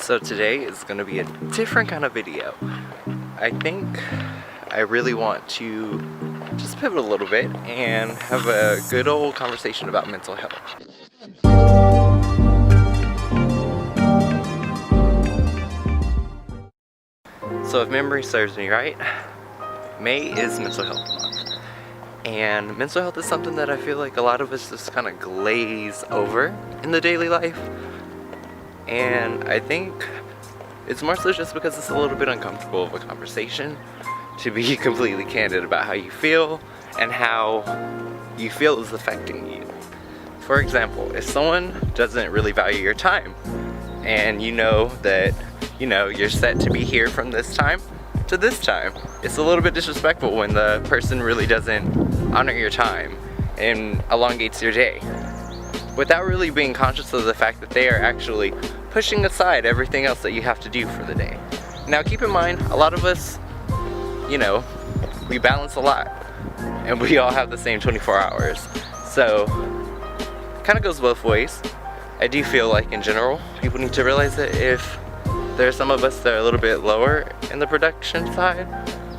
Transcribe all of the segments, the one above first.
So today is going to be a different kind of video. I think I really want to just pivot a little bit and have a good old conversation about mental health. So if memory serves me right, May is Mental Health Month. And mental health is something that I feel like a lot of us just kind of glaze over in the daily life. And I think it's more so just because it's a little bit uncomfortable of a conversation to be completely candid about how you feel and how you feel is affecting you. For example, if someone doesn't really value your time and you know that you're set to be here from this time to this time, it's a little bit disrespectful when the person really doesn't honor your time and elongates your day without really being conscious of the fact that they are actually pushing aside everything else that you have to do for the day. Now keep in mind, a lot of us, we balance a lot and we all have the same 24 hours. So it kind of goes both ways. I do feel like in general, people need to realize that if there are some of us that are a little bit lower in the production side,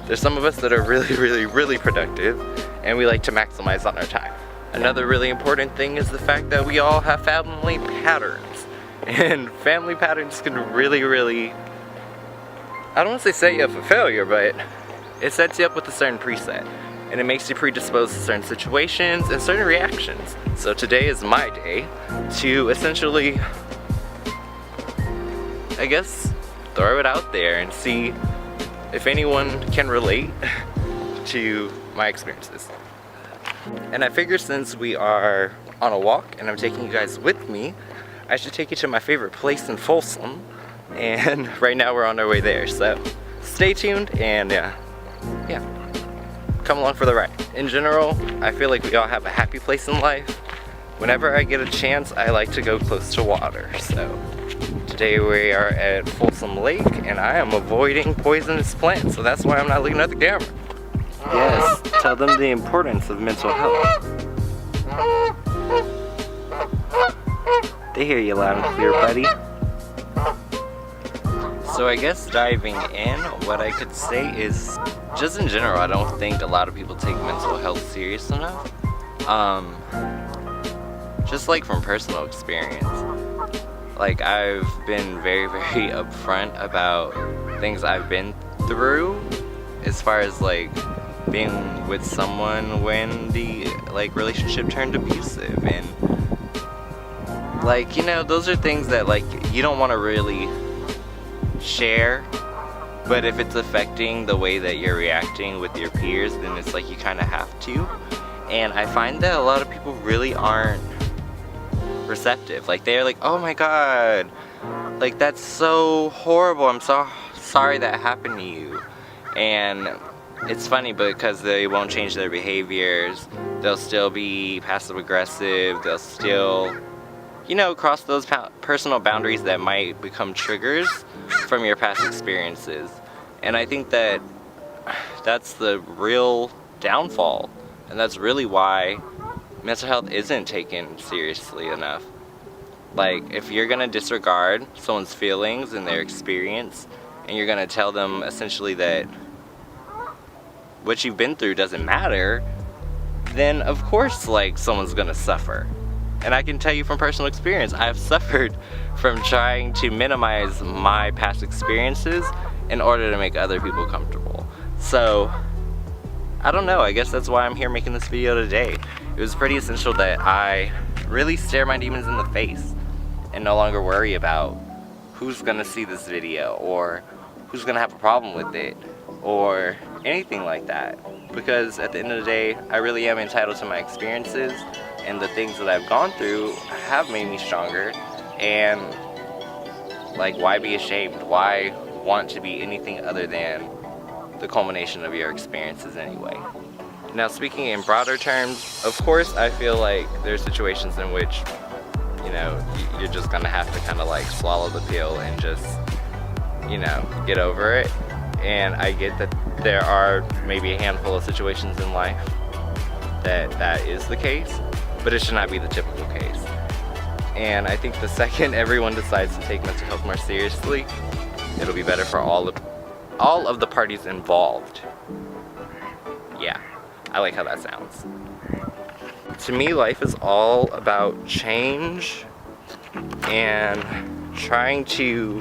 there's some of us that are really productive and we like to maximize on our time. Another really important thing is the fact that we all have family patterns. And family patterns can really, I don't want to say set you up for failure, but it sets you up with a certain preset. And it makes you predisposed to certain situations and certain reactions. So today is my day to essentially, I guess, throw it out there and see if anyone can relate to my experiences. And I figure since we are on a walk and I'm taking you guys with me, I should take you to my favorite place in Folsom, and right now we're on our way there, so stay tuned and yeah, come along for the ride. In general, I feel like we all have a happy place in life. Whenever I get a chance, I like to go close to water, so today we are at Folsom Lake and I am avoiding poisonous plants, so that's why I'm not looking at the camera. Yes, tell them the importance of mental health. They hear you loud and clear, buddy. So I guess diving in, what I could say is, just in general, I don't think a lot of people take mental health serious enough. Just like from personal experience. Like I've been very upfront about things I've been through as far as like being with someone when the relationship turned abusive, and those are things that you don't want to really share, but if it's affecting the way that you're reacting with your peers, then it's like you kind of have to. And I find that a lot of people really aren't receptive. Like they're like, oh my god, like that's so horrible, I'm so sorry that happened to you. And it's funny because they won't change their behaviors, they'll still be passive aggressive, they'll still cross those personal boundaries that might become triggers from your past experiences. And I think that that's the real downfall, and that's really why mental health isn't taken seriously enough. Like, if you're gonna disregard someone's feelings and their experience, and you're gonna tell them essentially that what you've been through doesn't matter, then of course someone's gonna suffer. And I can tell you from personal experience, I've suffered from trying to minimize my past experiences in order to make other people comfortable. So, I don't know, I guess that's why I'm here making this video today. It was pretty essential that I really stare my demons in the face and no longer worry about who's gonna see this video or who's gonna have a problem with it or anything like that. Because at the end of the day, I really am entitled to my experiences, and the things that I've gone through have made me stronger. And why be ashamed? Why want to be anything other than the culmination of your experiences anyway? Now, speaking in broader terms, of course I feel like there's situations in which you're just gonna have to kind of swallow the pill and just get over it. And I get that there are maybe a handful of situations in life that is the case, but it should not be the typical case. And I think the second everyone decides to take mental health more seriously, it'll be better for all of the parties involved. Yeah, I like how that sounds. To me, life is all about change and trying to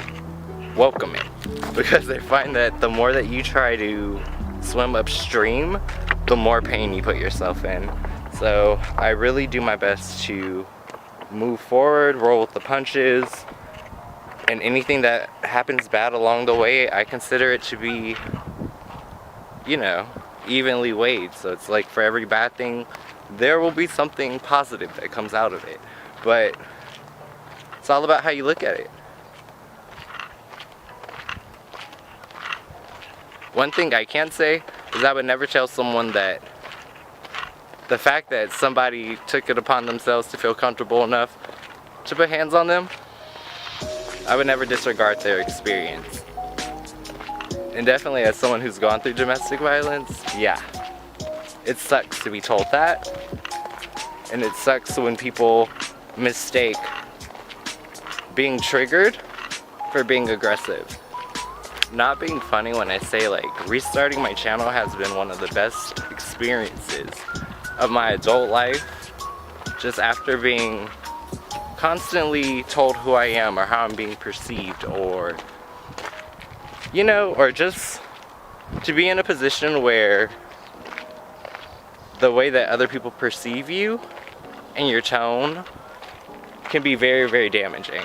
welcome it, because I find that the more that you try to swim upstream, the more pain you put yourself in. So I really do my best to move forward, roll with the punches, and anything that happens bad along the way, I consider it to be, you know, evenly weighed. So it's like for every bad thing, there will be something positive that comes out of it. But it's all about how you look at it. One thing I can say is I would never tell someone that the fact that somebody took it upon themselves to feel comfortable enough to put hands on them, I would never disregard their experience. And definitely as someone who's gone through domestic violence, yeah, it sucks to be told that. And it sucks when people mistake being triggered for being aggressive. Not being funny when I say, like, restarting my channel has been one of the best experiences of my adult life, just after being constantly told who I am or how I'm being perceived, or, you know, or just to be in a position where the way that other people perceive you and your tone can be very, very damaging.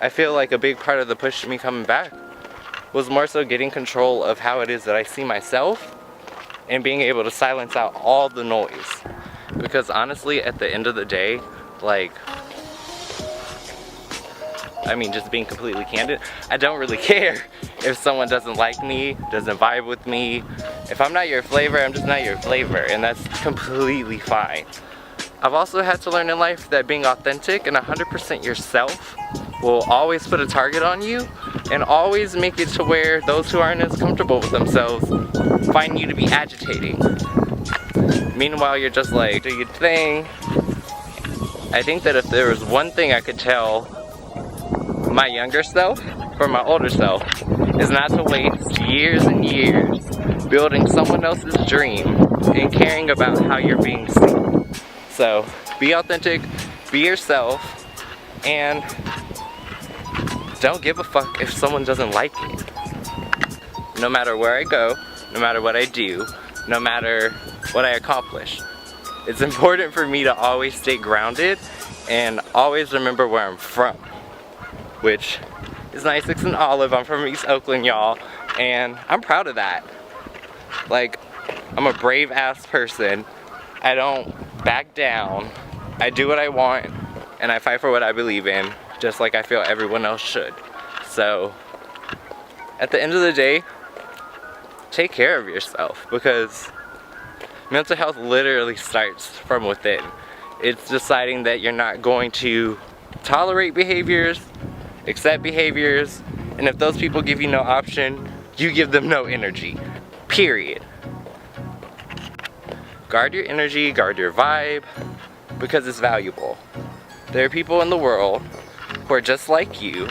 I feel like a big part of the push to me coming back was more so getting control of how it is that I see myself and being able to silence out all the noise. Because honestly, at the end of the day, like, I mean, just being completely candid, I don't really care if someone doesn't like me, doesn't vibe with me. If I'm not your flavor, I'm just not your flavor, and that's completely fine. I've also had to learn in life that being authentic and 100% yourself will always put a target on you and always make it to where those who aren't as comfortable with themselves find you to be agitating. Meanwhile, you're just like, do your thing. I think that if there was one thing I could tell my younger self from my older self, is not to waste years and years building someone else's dream and caring about how you're being seen. So be authentic, be yourself, and don't give a fuck if someone doesn't like it. No matter where I go, no matter what I do, no matter what I accomplish, it's important for me to always stay grounded and always remember where I'm from, which is 96 and Olive. I'm from East Oakland, y'all, and I'm proud of that. Like, I'm a brave ass person. I don't back down. I do what I want, and I fight for what I believe in, just like I feel everyone else should. So, at the end of the day, take care of yourself, because mental health literally starts from within. It's deciding that you're not going to tolerate behaviors, accept behaviors, and if those people give you no option, you give them no energy. Period. Guard your energy, guard your vibe, because it's valuable. There are people in the world who are just like you,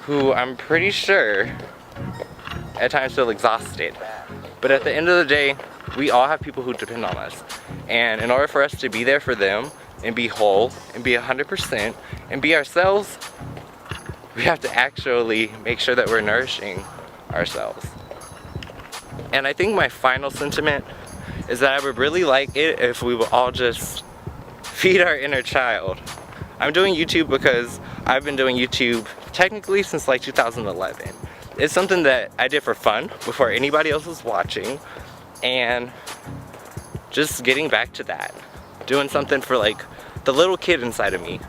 who I'm pretty sure at times feel exhausted. But at the end of the day, we all have people who depend on us. And in order for us to be there for them and be whole and be 100% and be ourselves, we have to actually make sure that we're nourishing ourselves. And I think my final sentiment is that I would really like it if we would all just feed our inner child. I'm doing YouTube because I've been doing YouTube technically since like 2011. It's something that I did for fun before anybody else was watching, and just getting back to that. Doing something for like the little kid inside of me.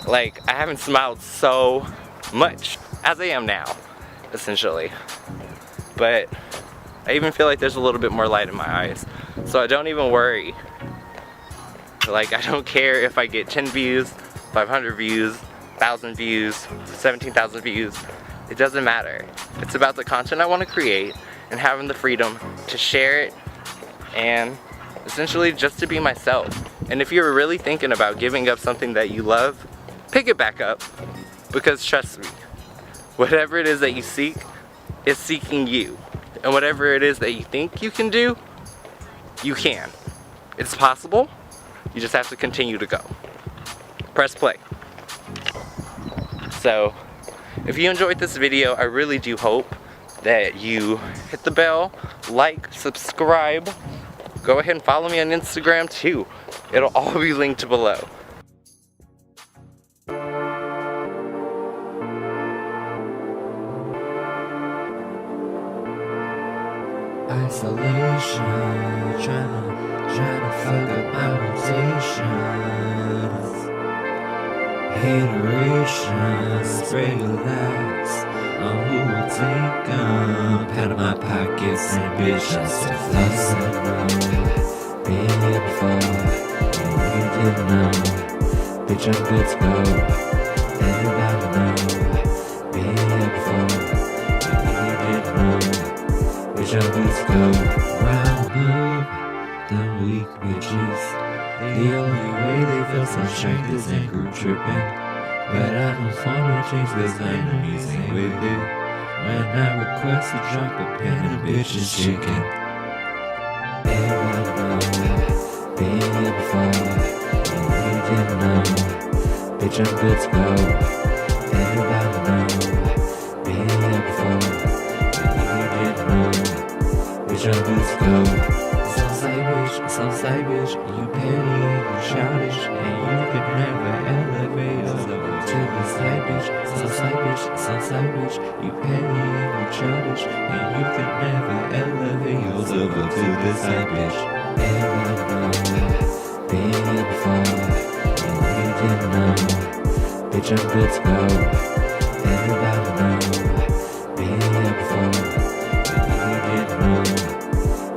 Like, I haven't smiled so much as I am now, essentially. But I even feel like there's a little bit more light in my eyes. So I don't even worry. Like, I don't care if I get 10 views, 500 views, 1,000 views, 17,000 views. It doesn't matter. It's about the content I want to create and having the freedom to share it and essentially just to be myself And if you're really thinking about giving up something that you love, pick it back up. Because trust me, whatever it is that you seek is seeking you. And whatever it is that you think you can do, you can. It's possible. You just have to continue to go. Press play. So, if you enjoyed this video, I really do hope that you hit the bell, like, subscribe. Go ahead and follow me on Instagram too. It'll all be linked below. Isolation, trying to fuck up my rotations. Hateration, spray relax on who will take them. Pat on my pockets and bitch, I'm still flossing. Been here before, and you didn't know. Bitch, I'm good to go. Everybody know. Been here before, and you didn't know. Bitch, I'm good to go. Round up, them weak bitches. The only way they feel some strength is in group tripping. But I don't wanna change cause enemies ain't with it. When I request to drop a pen, a bitch is chicken. Everybody know, been here before, and you didn't know. Bitch, I'm good to go. Everybody know, been here before, and you didn't know. Bitch, I'm good to go. Some side bitch, you petty, you childish, and you could never elevate yourself to the side bitch. Some side bitch, you petty, you childish, and you could never elevate yourself up to the side bitch. Everybody know, been here before, and you didn't know. Bitch, I'm good to go. Everybody know, been here before, and you didn't know.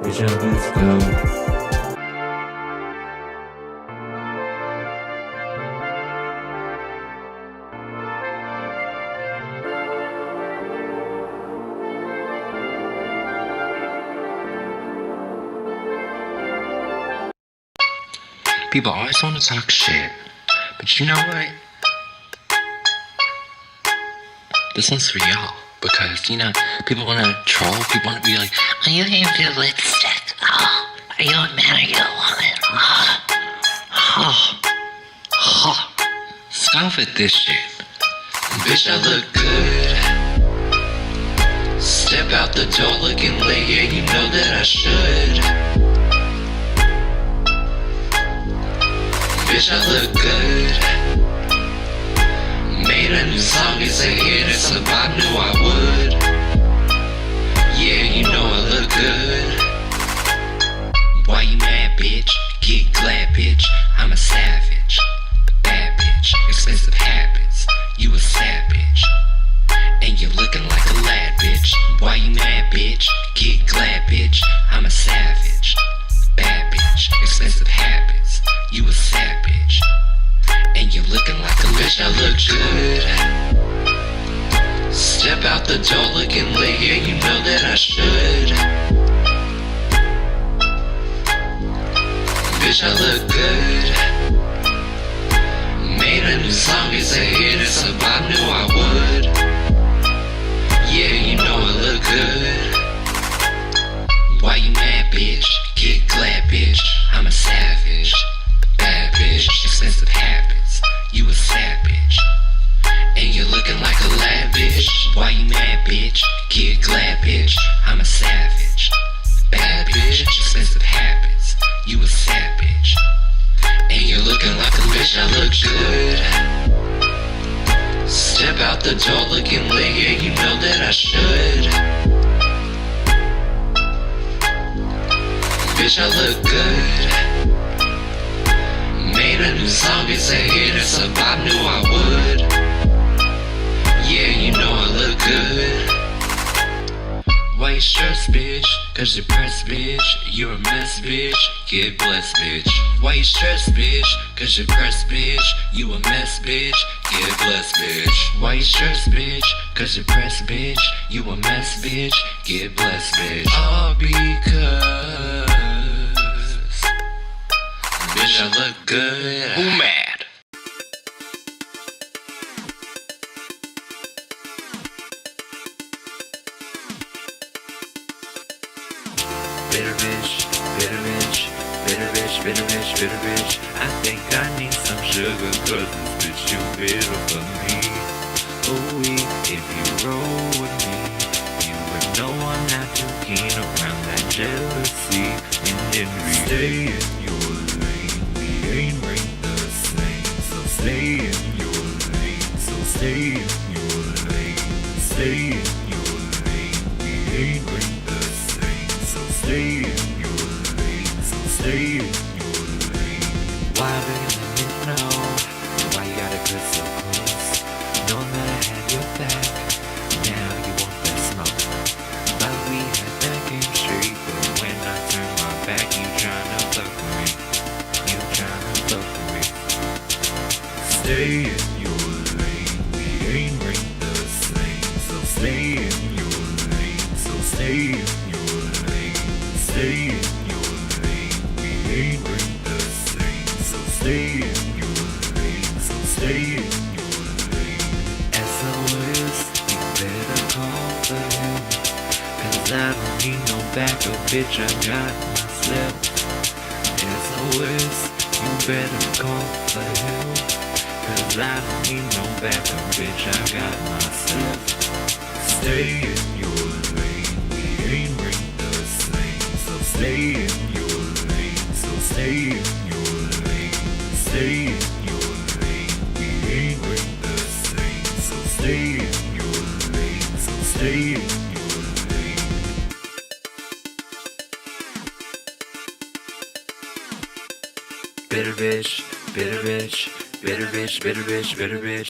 Bitch, I'm good to go. People always want to talk shit, but you know what? This one's for y'all, because, you know, people want to troll, people want to be like, are you here for lipstick? Oh, are you a man or you a woman? Scoff at this shit. Bitch, I look good. Step out the door looking late, yeah, you know that I should. Bitch, I look good. Made a new song, it's a hit, it's a vibe, knew I would. Yeah, you know I look good. Why you mad, bitch? Get glad, bitch. I'm a savage. Bad bitch, expensive habits. You a savage. And you're looking like a lad, bitch. Why you mad, bitch? Get glad, bitch. I'm a savage. Bad bitch, expensive habits. You a savage. And you're looking like a bitch, I look good. Step out the door looking late, yeah, you know that I should. Bitch, I look good. Made a new song, it's a hit, it's a vibe, knew I would. Yeah, you know I look good. Why you mad, bitch? Get glad, bitch. I'm a savage. Bad bitch, expensive habits. You a savage. And you're looking like a lad, bitch. Why you mad, bitch? Get glad, bitch. I'm a savage. Bad bitch, expensive habits. You a savage. And you're looking like a bitch, I look good. Step out the door looking late, yeah, you know that I should. Bitch, I look good. Made a new song, it's a hit, it's a vibe, knew I would. Yeah, you know I look good. White shirts, bitch, cause you're pressed, bitch. You're a mess, bitch, get blessed, bitch. White shirts, bitch, cause you're pressed, bitch. You a mess, bitch, get blessed, bitch. White shirts, bitch, cause you're pressed, bitch. You a mess, bitch, get blessed, bitch. All because bitch, I look good. Who mad? Bitter bitch, bitter bitch, bitter bitch, bitter bitch, bitter bitch. I think I need some sugar, cause this bitch too bitter for me. Oh, if you roll with me, you would know I'm not too keen around that jealousy and envy. Stay in your lane, we ain't ranked the same. So stay in your lane, so stay in your lane. Stay in your lane, we ain't ranked the same. So stay in your lane, so stay in your lane. Why do you let me know? Why you gotta get so close? Knowing that I had your back, now you want that smoke. But we had that game straight, but when I turn my back, you tryna fuck with me. You tryna fuck with me. Stay in your lane, we ain't ranked the same. So stay in your lane, so stay in your lane. Stay in your lane, we ain't ranked the same. So stay in your lane, so stay in your lane. SOS, you better call for help, cause I don't need no backup, bitch, I got myself. SOS, you better call for help, cause I don't need no backup, bitch, I got myself. Stay in your lane, we ain't ranked the same. So stay in your lane, so stay in your lane. Stay in your lane, we ain't ranked the same. So stay in your lane, so stay in your lane. Bitter bitch, bitter bitch, bitter bitch, bitter bitch, bitter bitch.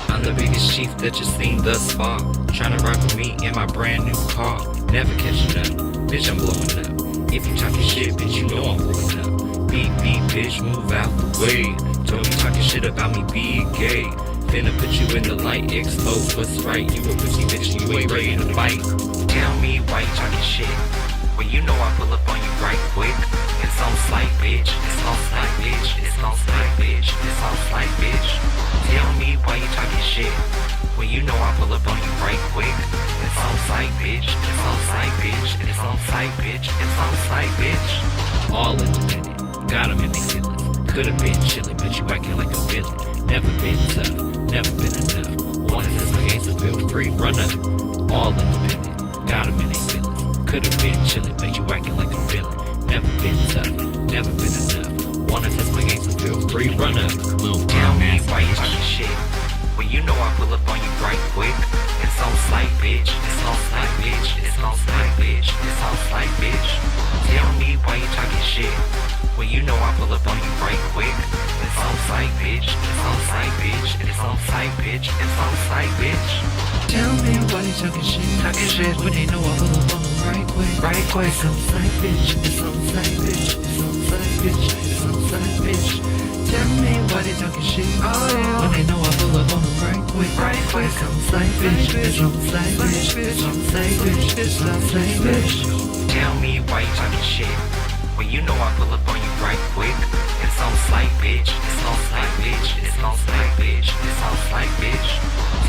I'm the biggest chief that you've seen thus far. Tryna rock with me in my brand new car. Never catching up, bitch, I'm blowing up. If you talking shit, bitch, you know I'm blowing up. Beep, beep, bitch, move out the way. Told you talking shit about me being gay. Finna put you in the light, expose what's right. You a pussy bitch, you ain't ready to fight. Tell me why you talking shit when you know I pull up on you right quick. It's on slight, bitch, it's on slight, bitch, it's on slight, bitch, it's on slight, bitch. Tell me why you talking shit when you know I pull up on you right quick. It's on sight, bitch, it's on sight, bitch, it's on sight, bitch, it's on sight, bitch. All independent, got 'em in their feelings. Could've been chillin', but you acting like a villain. Never been tough, never been enough. Wanted this my games to feel free, run up. All independent, got 'em in their feelings. Could've been chillin', but you acting like a villain. Never been tough, never been enough. Wanna test my games, so feel free, run up. Tell me why you talking shit when you know I pull up on you right quick. It's on slight, bitch, it's on slight, bitch, it's on slight, bitch, it's on slight, bitch. Tell me why you talking shit when you know I pull up on you right quick. It's on sight, bitch, it's on sight, bitch, it's on sight, bitch, it's on sight, bitch. Tell me why you talking shit when they know I pull up on them right quick, right quick. It's on sight, bitch, it's on sight, bitch, it's on sight, bitch, it's on sight, bitch. Tell me why they talking shit, when they know I pull up on them right quick, right quick. It's on sight, bitch, it's on sight, bitch, it's on sight, bitch, it's on sight, bitch. Tell me why you talking shit when you know I pull up on you right quick. It's on slight, bitch, it's on slight, bitch, it's on slight, bitch, it's on slight, bitch.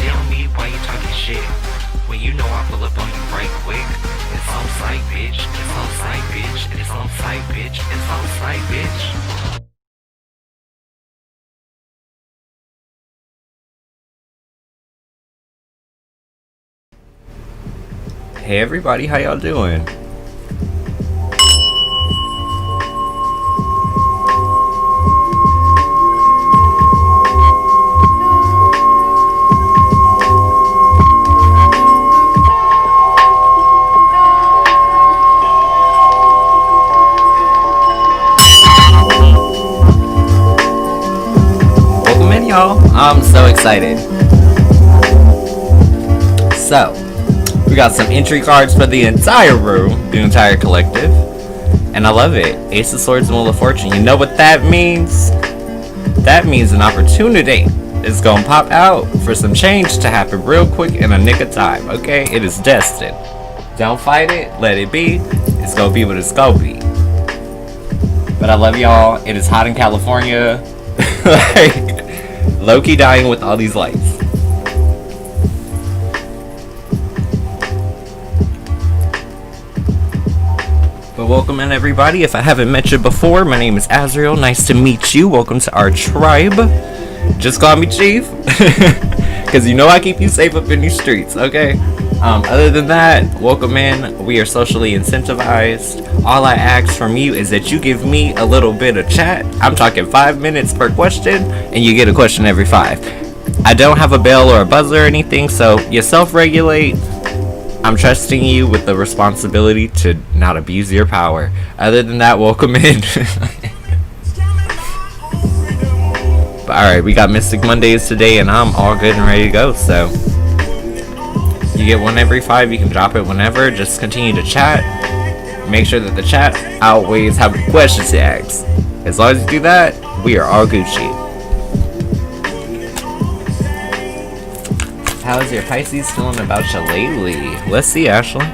Tell me why you talking shit when you know I pull up on you right quick. It's on sight, bitch, it's on sight, bitch, it's on sight, bitch, it's on sight, bitch. Hey everybody, how y'all doing? Welcome in, y'all. I'm so excited. So, we got some entry cards for the entire room, the entire collective. And I love it. Ace of Swords and Wheel of Fortune. You know what that means? That means an opportunity is gonna pop out for some change to happen real quick in a nick of time, okay? It is destined. Don't fight it, let it be. It's gonna be what it's gonna be. But I love y'all. It is hot in California. Like, low-key dying with all these lights. But welcome in, everybody. If I haven't met you before, my name is Azrael. Nice to meet you. Welcome to our tribe. Just call me Chief, because you know I keep you safe up in these streets, okay? Other than that, welcome in. We are socially incentivized. All I ask from you is that you give me a little bit of chat. I'm talking 5 minutes per question, and you get a question every 5. I don't have a bell or a buzzer or anything, so you self-regulate. I'm trusting you with the responsibility to not abuse your power. Other than that, welcome in. But alright, we got Mystic Mondays today, and I'm all good and ready to go. So you get one every 5. You can drop it whenever. Just continue to chat. Make sure that the chat outweighs how many questions you ask. As long as you do that, we are all Gucci. How's your Pisces feeling about you lately? Let's see, Ashley.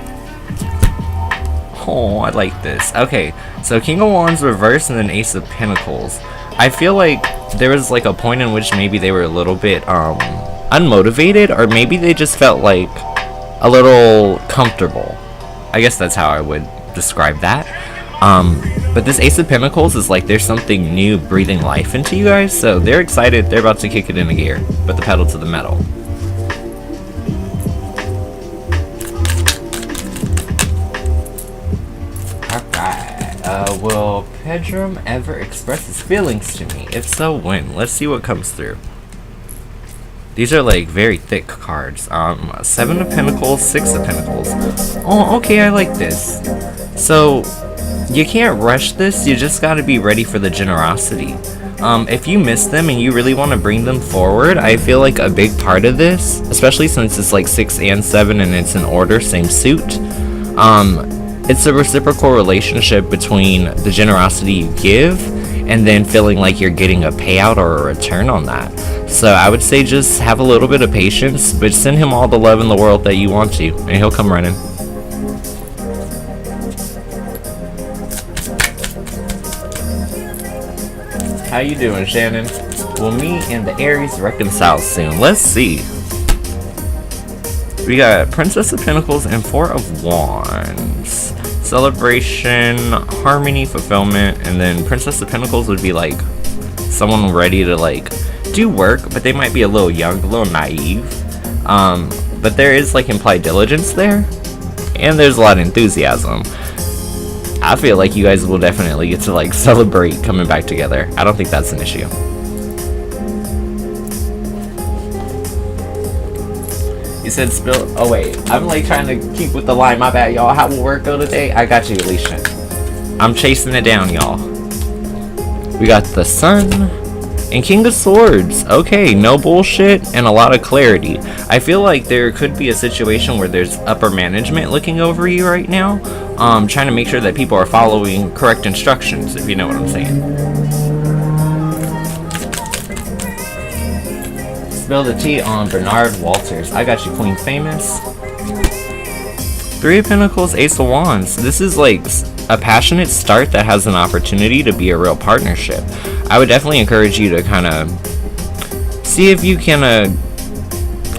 Oh, I like this. Okay, so King of Wands reversed and then Ace of Pentacles. I feel like there was like a point in which maybe they were a little bit unmotivated, or maybe they just felt like a little comfortable. I guess that's how I would describe that. But this Ace of Pentacles is like there's something new breathing life into you guys, so they're excited. They're about to kick it into gear, put the pedal to the metal. Will Pedram ever express his feelings to me? If so, when? Let's see what comes through. These are like very thick cards. 7 of Pentacles, 6 of Pentacles. Oh, okay, I like this. So, you can't rush this, you just gotta be ready for the generosity. If you miss them and you really want to bring them forward, I feel like a big part of this, especially since it's like 6 and 7 and it's in order, same suit, it's a reciprocal relationship between the generosity you give and then feeling like you're getting a payout or a return on that. So I would say just have a little bit of patience, but send him all the love in the world that you want to, and he'll come running. How you doing, Shannon? Will me and the Aries reconcile soon? Let's see. We got Princess of Pentacles and 4 of Wands. Celebration, harmony, fulfillment, and then Princess of Pentacles would be like someone ready to like do work, but they might be a little young, a little naive. But there is like implied diligence there, and there's a lot of enthusiasm. I feel like you guys will definitely get to like celebrate coming back together. I don't think that's an issue. You said spill. Oh wait, I'm like trying to keep with the line. My bad, y'all. How will work go today? I got you, Alicia. I'm chasing it down, y'all. We got the Sun and King of Swords. Okay, no bullshit and a lot of clarity. I feel like there could be a situation where there's upper management looking over you right now, trying to make sure that people are following correct instructions, if you know what I'm saying. Spill the tea on Bernard Walters. I got you, Queen Famous. 3 of Pentacles, Ace of Wands. This is like a passionate start that has an opportunity to be a real partnership. I would definitely encourage you to kind of see if you can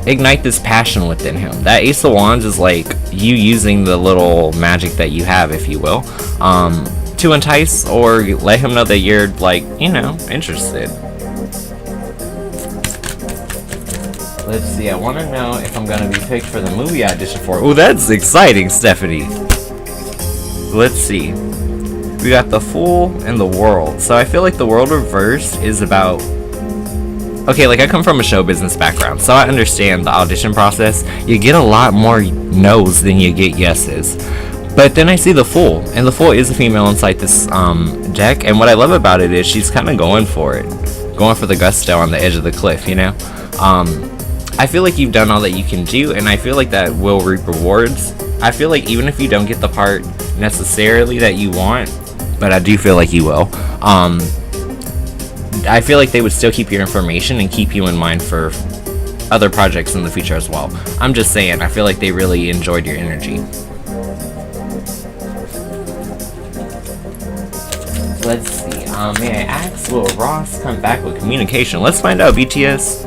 ignite this passion within him. That Ace of Wands is like you using the little magic that you have, if you will, to entice or let him know that you're like, you know, interested. Let's see, I want to know if I'm going to be picked for the movie I audition for. Oh, that's exciting, Stephanie. Let's see. We got the Fool and the World. So I feel like the World reversed is about... Okay, like I come from a show business background, so I understand the audition process. You get a lot more no's than you get yeses. But then I see the Fool, and the Fool is a female inside this deck, and what I love about it is she's kind of going for it. Going for the gusto on the edge of the cliff, you know? I feel like you've done all that you can do, and I feel like that will reap rewards. I feel like even if you don't get the part necessarily that you want, but I do feel like you will. I feel like they would still keep your information and keep you in mind for other projects in the future as well. I'm just saying, I feel like they really enjoyed your energy. Let's see. May I ask, will Ross come back with communication? Let's find out, BTS.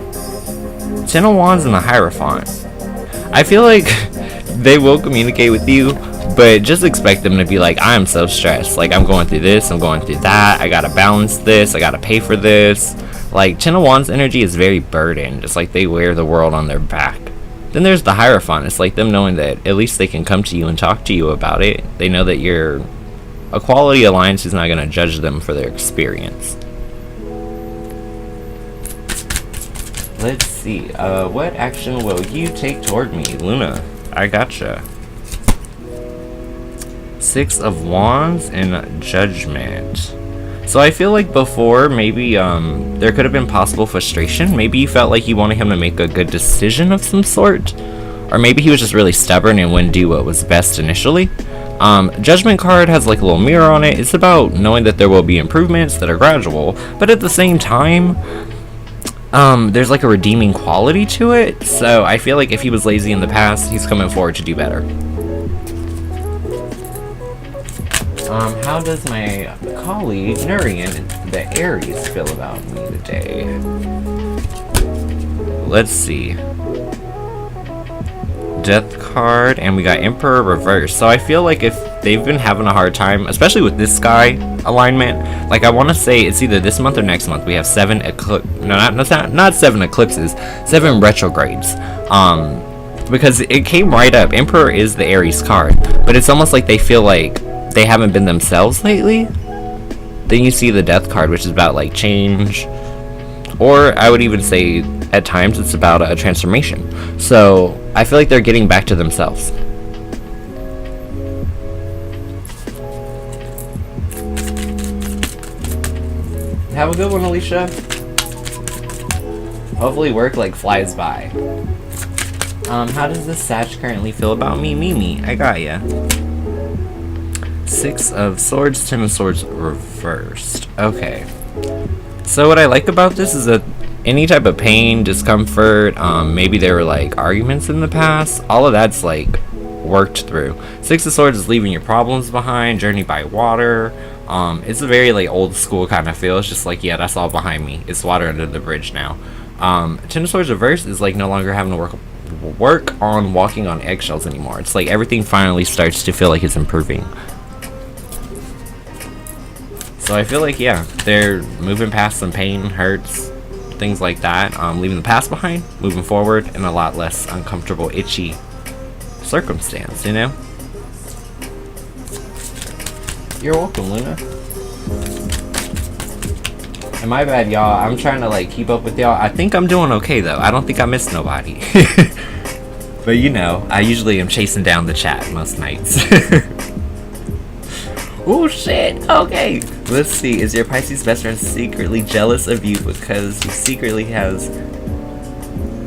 Ten of Wands and the Hierophant. I feel like they will communicate with you, but just expect them to be like, I am so stressed. Like, I'm going through this, I'm going through that. I gotta balance this. I gotta pay for this. Like, Ten of Wands energy is very burdened. It's like they wear the world on their back. Then there's the Hierophant. It's like them knowing that at least they can come to you and talk to you about it. They know that you're a quality alliance who's not going to judge them for their experience. Let's see. What action will you take toward me? Luna, I gotcha. Six of Wands and Judgment. So I feel like before, maybe there could have been possible frustration. Maybe you felt like you wanted him to make a good decision of some sort. Or maybe he was just really stubborn and wouldn't do what was best initially. Judgment card has like a little mirror on it. It's about knowing that there will be improvements that are gradual, but at the same time, there's like a redeeming quality to it. So I feel like if he was lazy in the past, he's coming forward to do better. How does my colleague Nurian, the Aries, feel about me today? Let's see. Death card, and we got Emperor reverse. So I feel like if they've been having a hard time, especially with this sky alignment, like I want to say it's either this month or next month, we have 7 not 7 eclipses, 7 retrogrades. Because it came right up. Emperor is the Aries card, but it's almost like they feel like they haven't been themselves lately. Then you see the Death card, which is about like change, or I would even say at times it's about a transformation. So I feel like they're getting back to themselves. Have a good one, Alicia. Hopefully work like flies by. How does this Sag currently feel about me? Mimi, I got ya. 6 of Swords, 10 of Swords reversed. Okay. So what I like about this is that any type of pain, discomfort, maybe there were like arguments in the past, all of that's like worked through. 6 of Swords is leaving your problems behind, journey by water. It's a very like old school kind of feel. It's just like, yeah, that's all behind me. It's water under the bridge now. 10 of Swords reverse is like no longer having to work on walking on eggshells anymore. It's like everything finally starts to feel like it's improving. So I feel like, yeah, they're moving past some pain, hurts, things like that, leaving the past behind, moving forward in a lot less uncomfortable, itchy circumstance, you know? You're welcome, Luna. And my bad, y'all. I'm trying to like keep up with y'all. I think I'm doing okay though. I don't think I missed nobody. But you know, I usually am chasing down the chat most nights. Oh shit, okay. Let's see, is your Pisces best friend secretly jealous of you because he secretly has...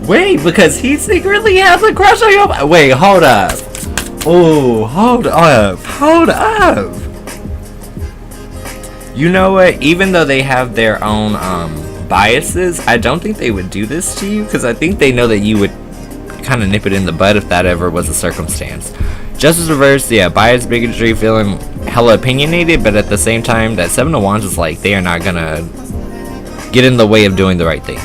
Wait, because he secretly has a crush on you? Wait, hold up. Oh, hold up. You know what, even though they have their own biases, I don't think they would do this to you, because I think they know that you would kind of nip it in the bud if that ever was a circumstance. Justice reversed, yeah, bias, bigotry, feeling hella opinionated, but at the same time, that 7 of Wands is like, they are not gonna get in the way of doing the right thing.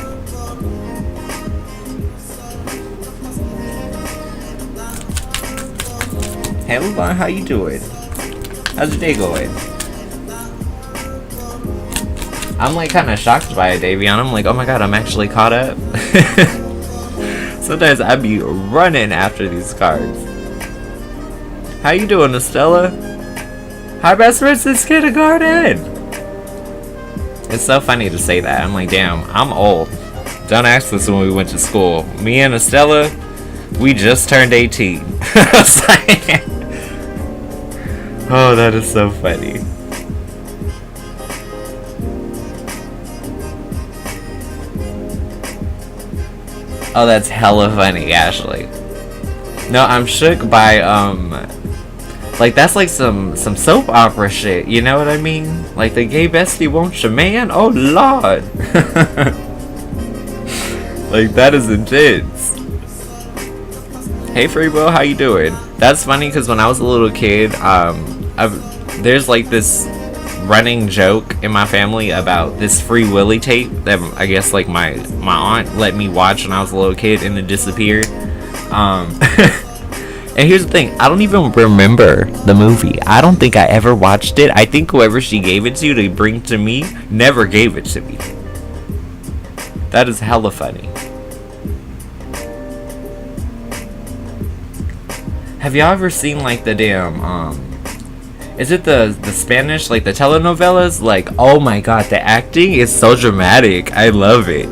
Hey, Levon, how you doing? How's your day going? I'm like kind of shocked by it, Davion. I'm like, oh my god, I'm actually caught up. Sometimes I'd be running after these cards. How you doing, Estella? Hi, best friend since kindergarten. It's so funny to say that. I'm like, damn, I'm old. Don't ask us when we went to school. Me and Estella, we just turned 18. Oh, that is so funny. Oh, that's hella funny, Ashley. No, I'm shook by Like, that's like some soap opera shit, you know what I mean? Like, the gay bestie wants your man? Oh, Lord. Like, that is intense. Hey, Free Will, how you doing? That's funny, because when I was a little kid, there's like this running joke in my family about this Free Willy tape that I guess like my aunt let me watch when I was a little kid and it disappeared. And here's the thing, I don't even remember the movie. I don't think I ever watched it. I think whoever she gave it to bring to me never gave it to me. That is hella funny. Have y'all ever seen like the damn is it the Spanish, like the telenovelas? Like, oh my god, the acting is so dramatic. I love it.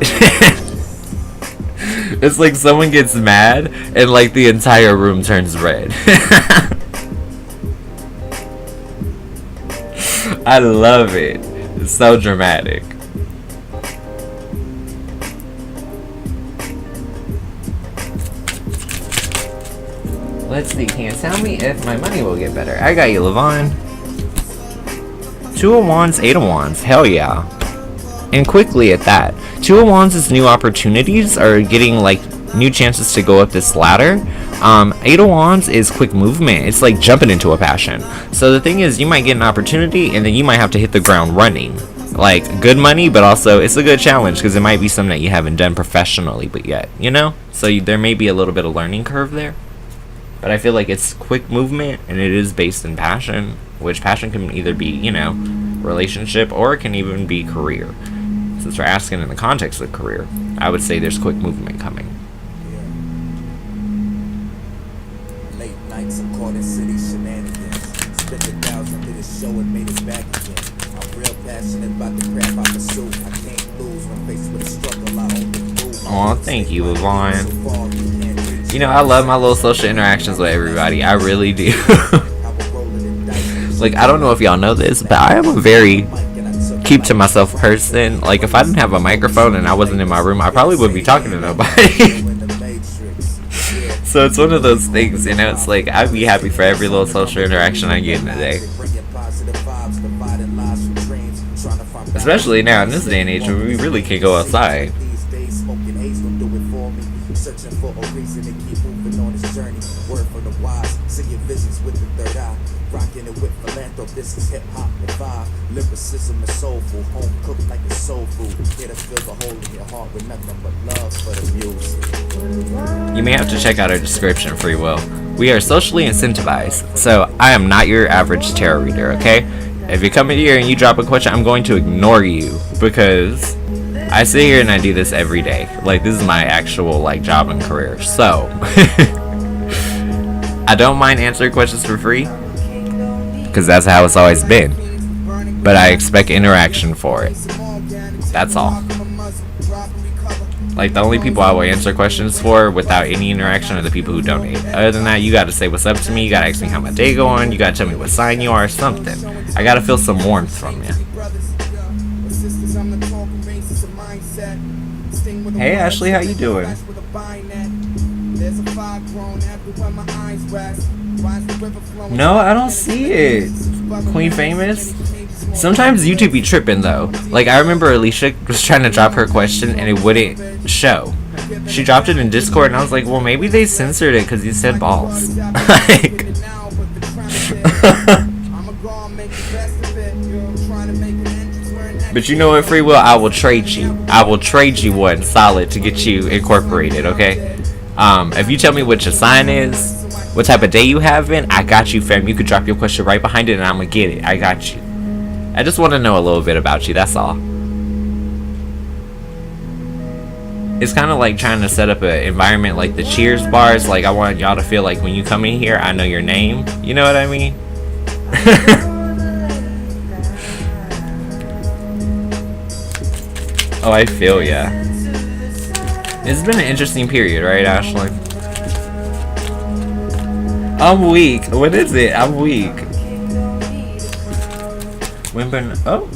It's like someone gets mad and like the entire room turns red. I love it. It's so dramatic. Let's see, can you tell me if my money will get better? I got you, Levon. 2 of Wands, 8 of Wands. Hell yeah. And quickly at that. 2 of Wands is new opportunities or getting like new chances to go up this ladder. 8 of Wands is quick movement. It's like jumping into a passion. So the thing is, you might get an opportunity and then you might have to hit the ground running. Like, good money, but also it's a good challenge because it might be something that you haven't done professionally but yet, you know? So there may be a little bit of learning curve there. But I feel like it's quick movement and it is based in passion, which passion can either be, you know, relationship or it can even be career. Since we're asking in the context of career, I would say there's quick movement coming. Late nights I'm caught in city shenanigans. Spent 1,000 to the show and made it back again. I'm real passionate about the crap I pursue. I can't lose when faced with a struggle. I only move. Aw, thank you, Levon. You know, I love my little social interactions with everybody. I really do. Like, I don't know if y'all know this, but I am a very keep to myself person. Like, if I didn't have a microphone and I wasn't in my room, I probably wouldn't be talking to nobody. So it's one of those things, you know, it's like I'd be happy for every little social interaction I get in a day. Especially now in this day and age where we really can't go outside. Searching for a reason to keep moving on this journey. Word from the wise, seeing visions with the third eye. Rocking it with philanthropy, this is hip hop and vibe. Lyricism is soulful, home cooked like a soul food. Here to fill the hole in your heart with nothing but love for the music. You may have to check out our description, Free Will. We are socially incentivized, so I am not your average tarot reader, okay? If you come in here and you drop a question, I'm going to ignore you because I sit here and I do this every day. Like, this is my actual like job and career. So I don't mind answering questions for free because that's how it's always been. But I expect interaction for it. That's all. Like, the only people I will answer questions for without any interaction are the people who donate. Other than that, you gotta say what's up to me, you gotta ask me how my day going, you gotta tell me what sign you are or something. I gotta feel some warmth from you. Hey Ashley, how you doing? No, I don't see it. Queen Famous? Sometimes YouTube be tripping though. Like, I remember Alicia was trying to drop her question and it wouldn't show. She dropped it in Discord and I was like, well, maybe they censored it because you said balls. Like, but you know what, Free Will? I will trade you. I will trade you one solid to get you incorporated, okay? If you tell me what your sign is, what type of day you having, I got you, fam. You could drop your question right behind it and I'm gonna get it. I got you. I just want to know a little bit about you, that's all. It's kind of like trying to set up an environment like the Cheers bars. Like, I want y'all to feel like when you come in here, I know your name. You know what I mean? Oh, I feel ya. It's been an interesting period, right, Ashley? I'm weak. What is it? I'm weak. Oh,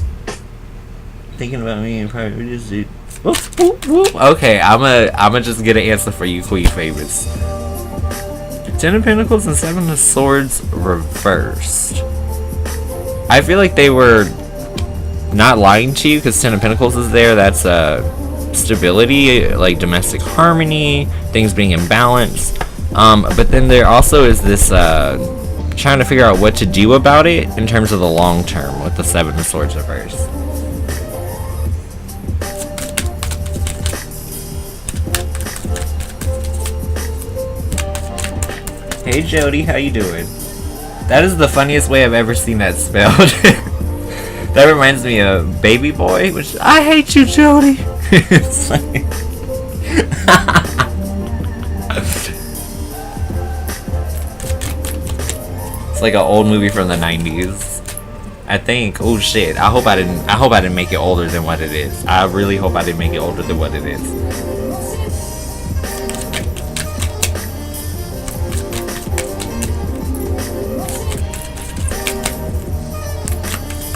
thinking about me and probably just did. Whoop, whoop, whoop. Okay, I'ma just get an answer for you, Queen Favorites. Ten of Pentacles and Seven of Swords reversed. I feel like they were not lying to you because Ten of Pentacles is there. That's stability, like domestic harmony, things being in balance. But then there also is this trying to figure out what to do about it in terms of the long term with the Seven of Swords reverse. Hey Jody, how you doing? That is the funniest way I've ever seen that spelled. That reminds me of Baby Boy, which I hate you, Jody. It's like it's like an old movie from the 90s. I think. Oh shit. I hope I didn't make it older than what it is. I really hope I didn't make it older than what it is.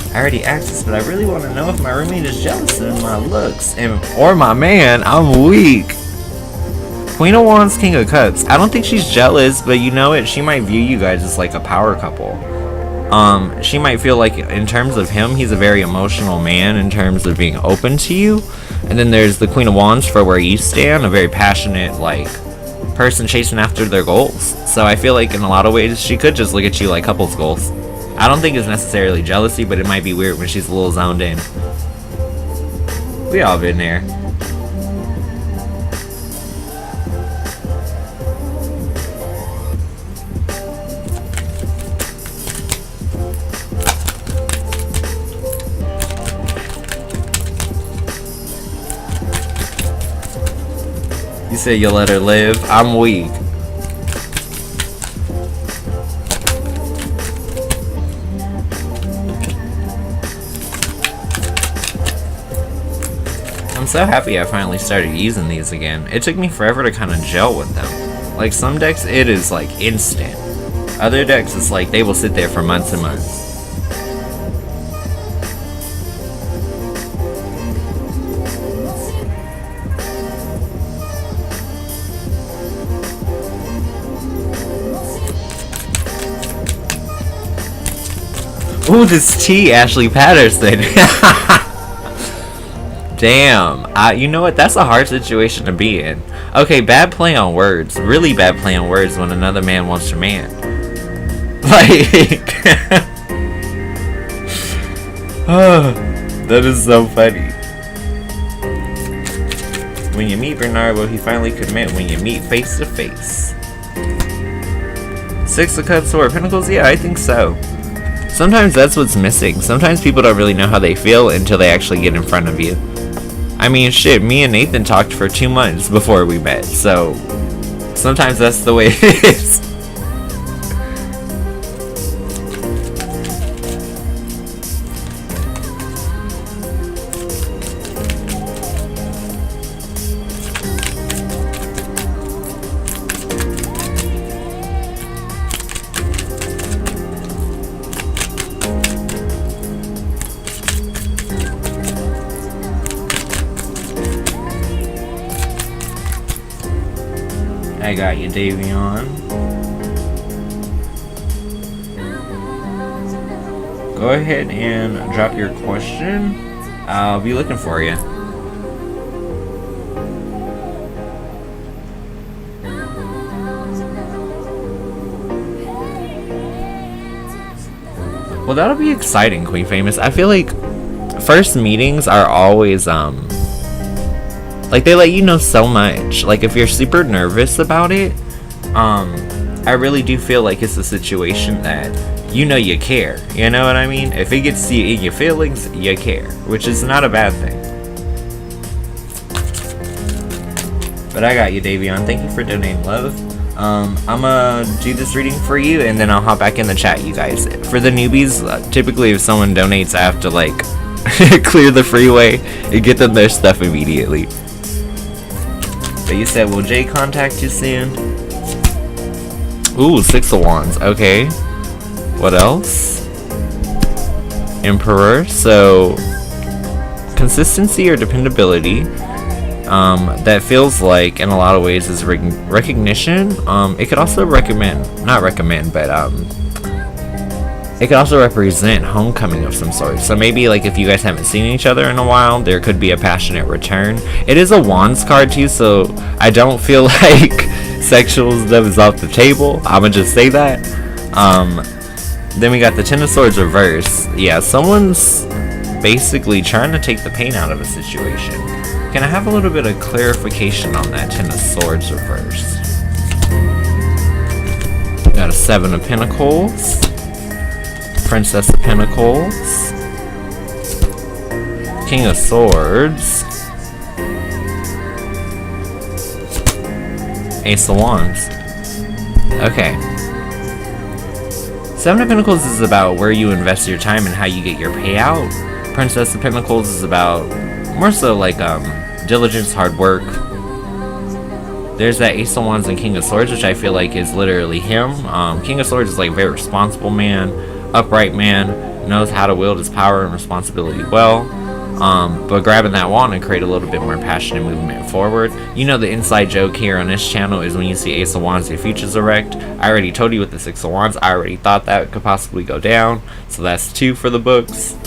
I already asked this, but I really want to know if my roommate is jealous of my looks or my man. I'm weak. Queen of Wands, King of Cups. I don't think she's jealous, but you know what? She might view you guys as like a power couple. She might feel like in terms of him, he's a very emotional man in terms of being open to you. And then there's the Queen of Wands for where you stand, a very passionate like person chasing after their goals. So I feel like in a lot of ways, she could just look at you like couples goals. I don't think it's necessarily jealousy, but it might be weird when she's a little zoned in. We all been there. You said you'll let her live? I'm weak. I'm so happy I finally started using these again. It took me forever to kind of gel with them. Like some decks, it is like instant. Other decks, it's like they will sit there for months and months. Ooh, this T, Ashley Patterson. Damn. You know what? That's a hard situation to be in. Okay, bad play on words. Really bad play on words when another man wants your man. Like... oh, that is so funny. When you meet Bernard, will he finally commit when you meet face to face? Six of Cups, Four of Pentacles? Yeah, I think so. Sometimes that's what's missing. Sometimes people don't really know how they feel until they actually get in front of you. I mean, shit, me and Nathan talked for 2 months before we met, so sometimes that's the way it is. I got you, Davion. Go ahead and drop your question. I'll be looking for you. Well, that'll be exciting, Queen Famous. I feel like first meetings are always like they let you know so much. Like if you're super nervous about it, I really do feel like it's a situation that you know you care. You know what I mean? If it gets you in your feelings, you care, which is not a bad thing. But I got you, Davion. Thank you for donating, love. I'm gonna do this reading for you, and then I'll hop back in the chat, you guys. For the newbies, typically if someone donates, I have to like clear the freeway and get them their stuff immediately. But you said, will Jay contact you soon? Ooh, Six of Wands. Okay. What else? Emperor. So, consistency or dependability. that feels like, in a lot of ways, is recognition. It could also not recommend, but it could also represent homecoming of some sort. So maybe like if you guys haven't seen each other in a while, there could be a passionate return. It is a wands card too, so I don't feel like sexual stuff is off the table. I'ma just say that. Then we got the Ten of Swords reverse. Yeah, someone's basically trying to take the pain out of a situation. Can I have a little bit of clarification on that Ten of Swords reverse? We got a Seven of Pentacles, Princess of Pentacles, King of Swords, Ace of Wands. Okay. Seven of Pentacles is about where you invest your time and how you get your payout. Princess of Pentacles is about more so like diligence, hard work. There's that Ace of Wands and King of Swords, which I feel like is literally him. King of Swords is like a very responsible man, upright man, knows how to wield his power and responsibility well. But grabbing that wand and create a little bit more passion and movement forward. You know, the inside joke here on this channel is when you see Ace of Wands, your future's erect. I already told you with the Six of Wands, I already thought that could possibly go down. So that's 2 for the books.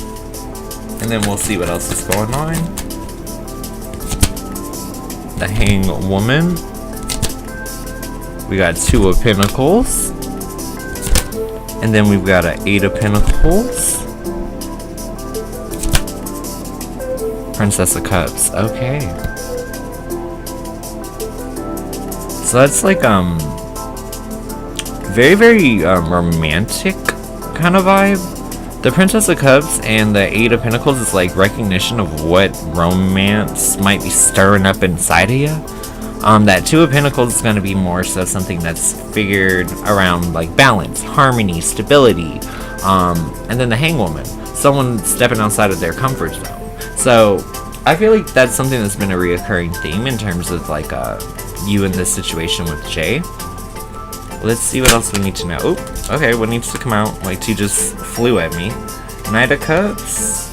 And then we'll see what else is going on. The Hanged Woman. We got 2 of Pentacles. And then we've got an 8 of Pentacles. Princess of Cups. Okay. So that's like very, very romantic kind of vibe. The Princess of Cups and the 8 of Pentacles is like recognition of what romance might be stirring up inside of you. That 2 of Pentacles is going to be more so something that's figured around like balance, harmony, stability. And then the Hanged Woman, someone stepping outside of their comfort zone. So I feel like that's something that's been a reoccurring theme in terms of like you in this situation with Jay. Let's see what else we need to know. Oh, okay, what needs to come out? Like 2 just flew at me. Knight of Cups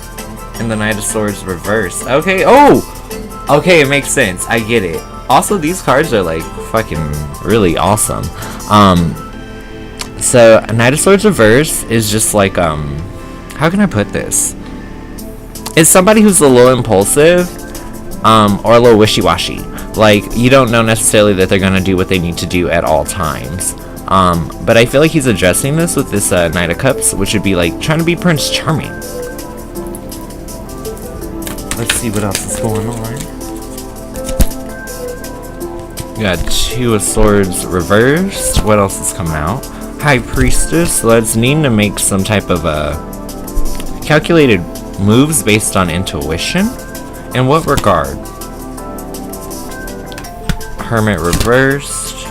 and the Knight of Swords reverse. Okay, oh! Okay, it makes sense. I get it. Also, these cards are like fucking really awesome. So Knight of Swords reverse is just like how can I put this? It's somebody who's a little impulsive, or a little wishy-washy. Like, you don't know necessarily that they're gonna do what they need to do at all times. But I feel like he's addressing this with this Knight of Cups, which would be like trying to be Prince Charming. Let's see what else is going on. We got 2 of Swords reversed. What else is coming out? High Priestess. Let's need to make some type of calculated moves based on intuition. In what regard? Hermit reversed.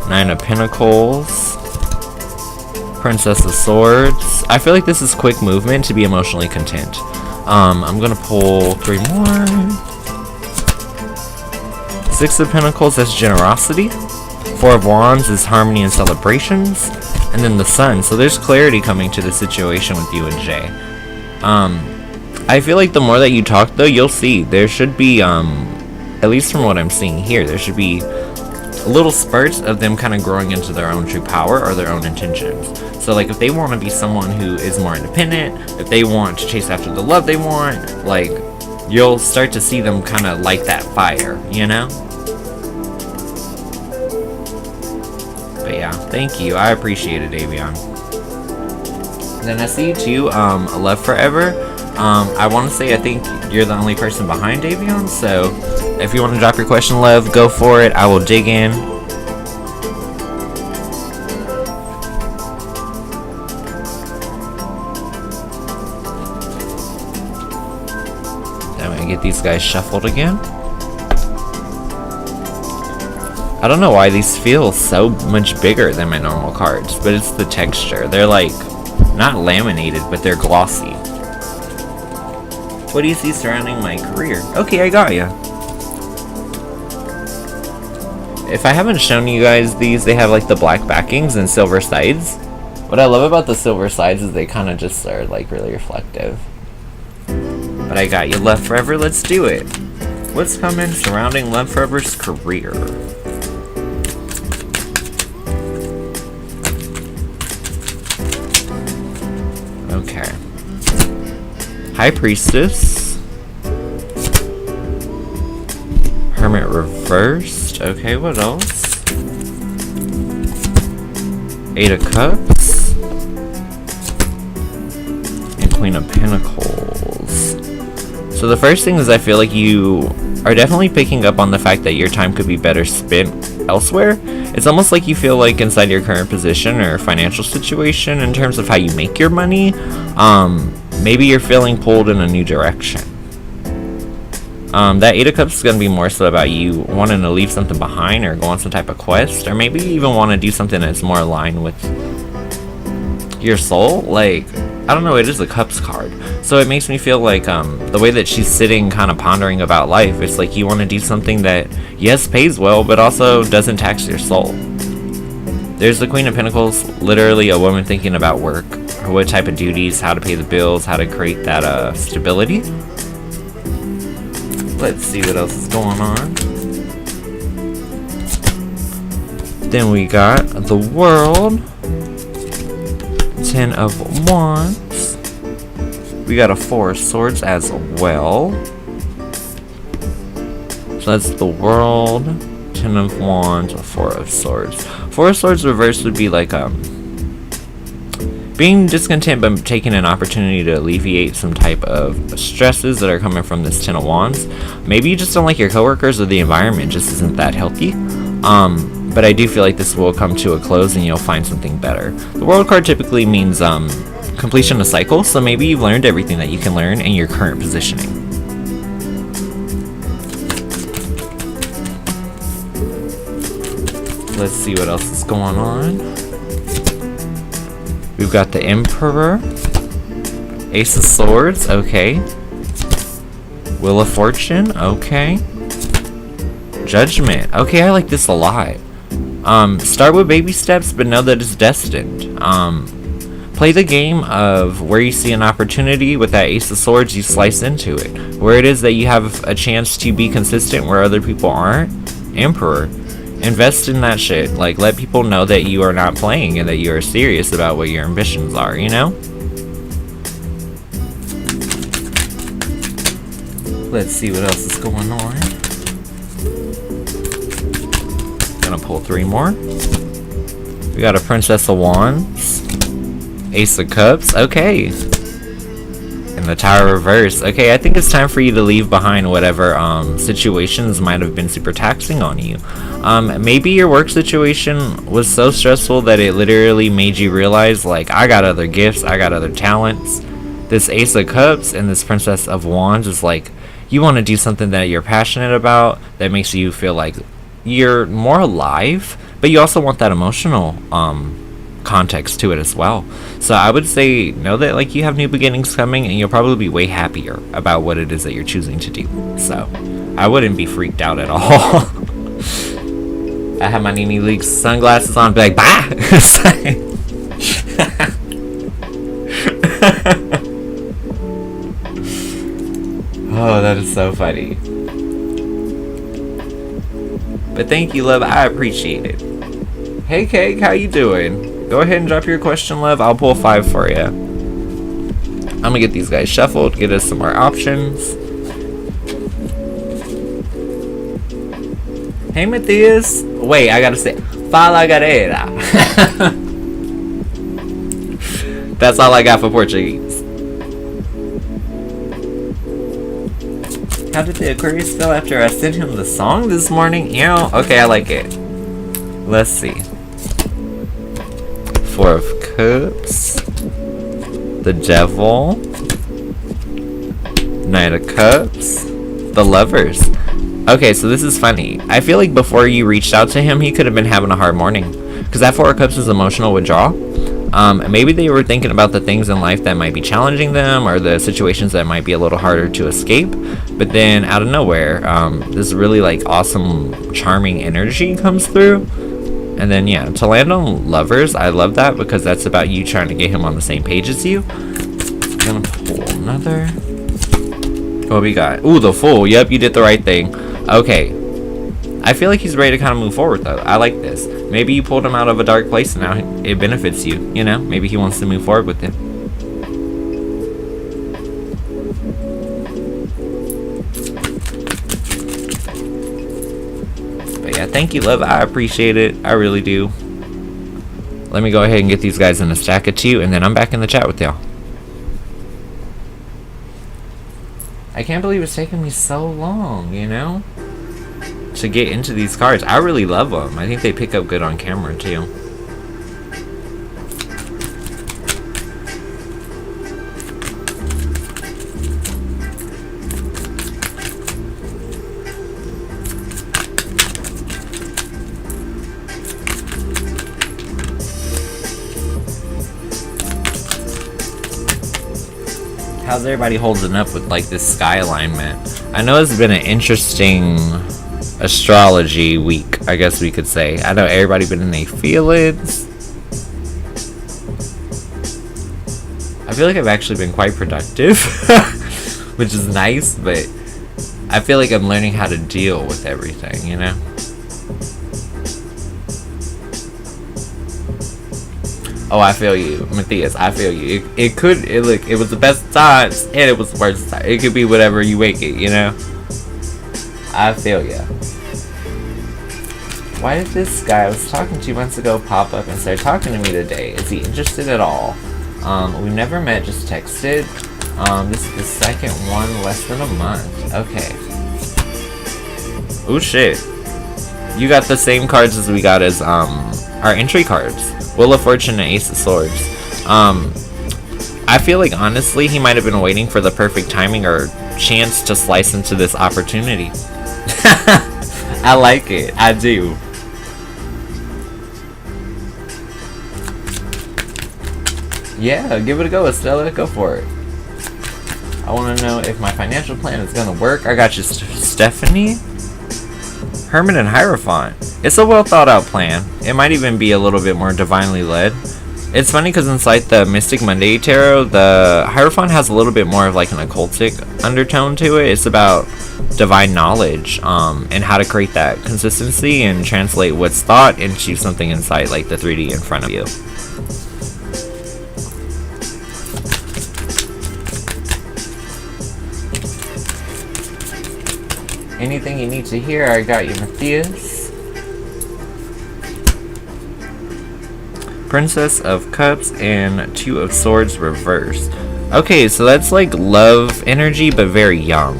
9 of Pentacles. Princess of Swords. I feel like this is quick movement to be emotionally content. I'm gonna pull 3 more. 6 of Pentacles, that's generosity. 4 of Wands is harmony and celebrations. And then the Sun. So there's clarity coming to the situation with you and Jay. I feel like the more that you talk though, you'll see there should be at least from what I'm seeing here, there should be little spurts of them kind of growing into their own true power or their own intentions. So like if they want to be someone who is more independent, if they want to chase after the love they want, like you'll start to see them kind of light that fire, you know? But yeah, thank you. I appreciate it, Davion. Then I see you too, Love Forever. I want to say I think you're the only person behind Davion, so if you want to drop your question, Love, go for it. I will dig in. Then I'm gonna get these guys shuffled again. I don't know why these feel so much bigger than my normal cards, but it's the texture. They're like not laminated, but they're glossy. What do you see surrounding my career? Okay, I got ya. If I haven't shown you guys these, they have like the black backings and silver sides. What I love about the silver sides is they kind of just are like really reflective. But I got you. Love Forever, let's do it. What's coming surrounding Love Forever's career? Okay. High Priestess. Hermit reversed. Okay, what else? Eight of Cups. And Queen of Pentacles. So the first thing is I feel like you are definitely picking up on the fact that your time could be better spent elsewhere. It's almost like you feel like inside your current position or financial situation in terms of how you make your money, maybe you're feeling pulled in a new direction. That Eight of Cups is going to be more so about you wanting to leave something behind or go on some type of quest, or maybe you even want to do something that's more aligned with your soul. Like, I don't know, it is a Cups card. So it makes me feel like the way that she's sitting kind of pondering about life, it's like you want to do something that, yes, pays well, but also doesn't tax your soul. There's the Queen of Pentacles, literally a woman thinking about work, or what type of duties, how to pay the bills, how to create that stability. Let's see what else is going on. Then we got the World. 10 of Wands. We got a 4 of Swords as well. So that's the World, 10 of Wands, a 4 of Swords. 4 of Swords reversed would be like being discontent but taking an opportunity to alleviate some type of stresses that are coming from this 10 of Wands. Maybe you just don't like your coworkers or the environment just isn't that healthy. But I do feel like this will come to a close and you'll find something better. The World card typically means completion of cycle, so maybe you've learned everything that you can learn in your current positioning. Let's see what else is going on. We've got the Emperor, Ace of Swords, okay. Wheel of Fortune, okay. Judgment, okay, I like this a lot. Start with baby steps, but know that it's destined. Play the game of where you see an opportunity with that Ace of Swords, you slice into it. Where it is that you have a chance to be consistent where other people aren't, Emperor. Invest in that shit. Like, let people know that you are not playing and that you are serious about what your ambitions are, you know? Let's see what else is going on. Gonna pull 3 more. We got a Princess of Wands, Ace of Cups, okay, and the Tower reverse. Okay, I think it's time for you to leave behind whatever situations might have been super taxing on you. Maybe your work situation was so stressful that it literally made you realize, like, I got other gifts, I got other talents. This Ace of Cups and this Princess of Wands is like, you want to do something that you're passionate about, that makes you feel like you're more alive, but you also want that emotional context to it as well. So I would say know that, like, you have new beginnings coming and you'll probably be way happier about what it is that you're choosing to do. So I wouldn't be freaked out at all. I have my Nene Leaks sunglasses on, be like, bye. Oh, that is so funny. But thank you, love. I appreciate it. Hey, Cake, how you doing? Go ahead and drop your question, love. I'll pull 5 for you. I'm gonna get these guys shuffled, get us some more options. Hey, Matthias. Wait, I gotta say, fala galera. That's all I got for Portuguese. How did the Aquarius feel after I sent him the song this morning? Ew. Okay, I like it. Let's see. 4 of Cups. The Devil. Knight of Cups. The Lovers. Okay, so this is funny. I feel like before you reached out to him, he could have been having a hard morning. Because that 4 of Cups is emotional withdrawal. Maybe they were thinking about the things in life that might be challenging them, or the situations that might be a little harder to escape. But then out of nowhere, this really like awesome, charming energy comes through. And then yeah, to land on Lovers, I love that because that's about you trying to get him on the same page as you. I'm gonna pull another. What we got? Ooh, the Fool. Yep, you did the right thing. Okay. I feel like he's ready to kind of move forward, though. I like this. Maybe you pulled him out of a dark place and now it benefits you, you know? Maybe he wants to move forward with it. But yeah, thank you, love. I appreciate it. I really do. Let me go ahead and get these guys in a stack of 2, and then I'm back in the chat with y'all. I can't believe it's taken me so long, you know, to get into these cards. I really love them. I think they pick up good on camera, too. How's everybody holding up with like this sky alignment? I know it's been an interesting astrology week, I guess we could say. I know everybody been in their feelings. I feel like I've actually been quite productive, which is nice, but I feel like I'm learning how to deal with everything, you know? Oh, I feel you, Matthias. I feel you. It was the best times and it was the worst time. It could be whatever you make it, you know? I feel ya. Why did this guy I was talking 2 months ago pop up and start talking to me today? Is he interested at all? We never met, just texted. This is the second one, less than a month. Okay. Oh shit. You got the same cards as we got as our entry cards. Wheel of Fortune and Ace of Swords. I feel like honestly he might have been waiting for the perfect timing or chance to slice into this opportunity. I like it. I do. Yeah, give it a go, Estella. Go for it. I want to know if my financial plan is going to work. I got you, Stephanie. Hermit and Hierophant. It's a well thought out plan. It might even be a little bit more divinely led. It's funny because inside the Mystic Monday Tarot, the Hierophant has a little bit more of like an occultic undertone to it. It's about divine knowledge and how to create that consistency and translate what's thought into something inside like the 3D in front of you. Anything you need to hear, I got you, Matthias. Princess of Cups and Two of Swords reversed. Okay, so that's like love energy, but very young.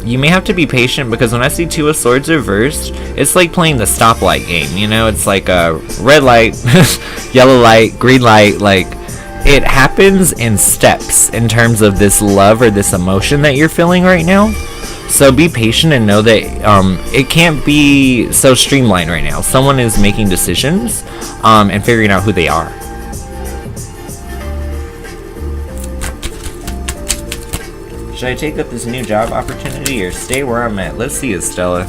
You may have to be patient because when I see Two of Swords reversed, it's like playing the stoplight game, you know? It's like a red light, yellow light, green light, like it happens in steps in terms of this love or this emotion that you're feeling right now. So be patient and know that it can't be so streamlined right now. Someone is making decisions and figuring out who they are. Should I take up this new job opportunity or stay where I'm at? Let's see, Estella.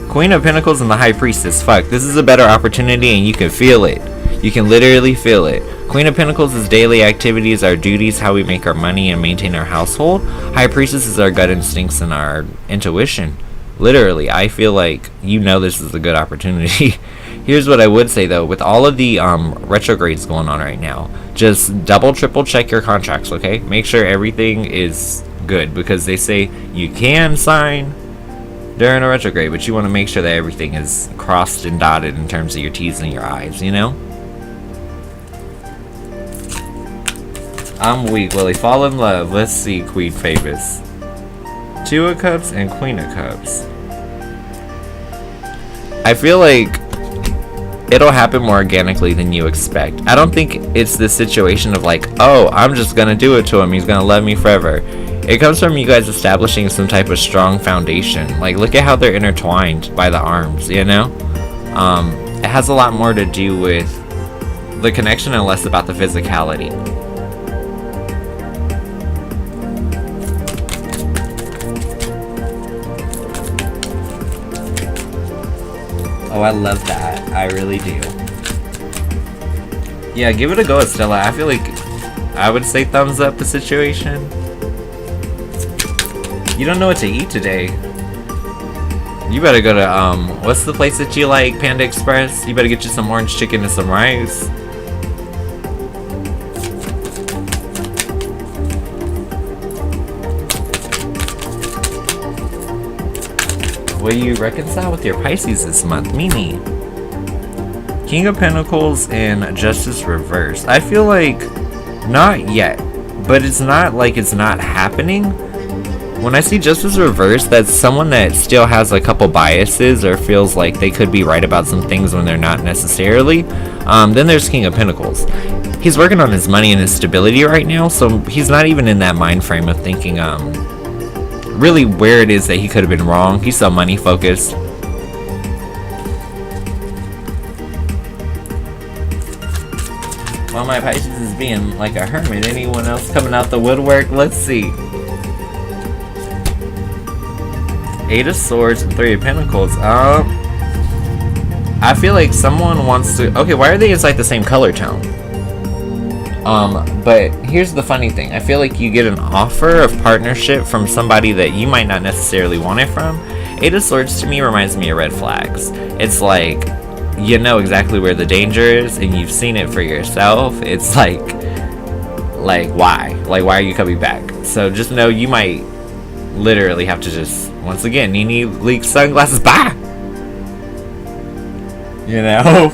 Queen of Pentacles and the High Priestess. Fuck, this is a better opportunity and you can feel it. You can literally feel it. Queen of Pentacles is daily activities, our duties, how we make our money and maintain our household. High Priestess is our gut instincts and our intuition. Literally, I feel like you know this is a good opportunity. Here's what I would say though, with all of the retrogrades going on right now, just double, triple check your contracts, okay? Make sure everything is good because they say you can sign during a retrograde, but you want to make sure that everything is crossed and dotted in terms of your T's and your I's, you know? I'm weak, Lily. Fall in love. Let's see, Queen Famous. Two of Cups and Queen of Cups. I feel like it'll happen more organically than you expect. I don't think it's this situation of like, oh, I'm just gonna do it to him. He's gonna love me forever. It comes from you guys establishing some type of strong foundation. Like, look at how they're intertwined by the arms, you know? It has a lot more to do with the connection and less about the physicality. Oh, I love that. I really do. Yeah, give it a go, Estella. I feel like I would say thumbs up the situation. You don't know what to eat today. You better go to, what's the place that you like, Panda Express? You better get you some orange chicken and some rice. Will you reconcile with your Pisces this month? Mimi. King of Pentacles and Justice Reverse. I feel like not yet, but it's not like it's not happening. When I see Justice Reverse, that's someone that still has a couple biases or feels like they could be right about some things when they're not necessarily. Then there's King of Pentacles. He's working on his money and his stability right now, so he's not even in that mind frame of thinking really where it is that he could have been wrong. He's so money focused. While my Pisces is being like a hermit, anyone else coming out the woodwork? Let's see. 8 of Swords and 3 of Pentacles. I feel like someone wants to... Okay, why are they inside the same color tone? But here's the funny thing. I feel like you get an offer of partnership from somebody that you might not necessarily want it from. 8 of Swords to me reminds me of red flags. It's like, you know exactly where the danger is, and you've seen it for yourself. It's like why? Like, why are you coming back? So just know you might literally have to just, once again, Nene leak sunglasses, bye! You know?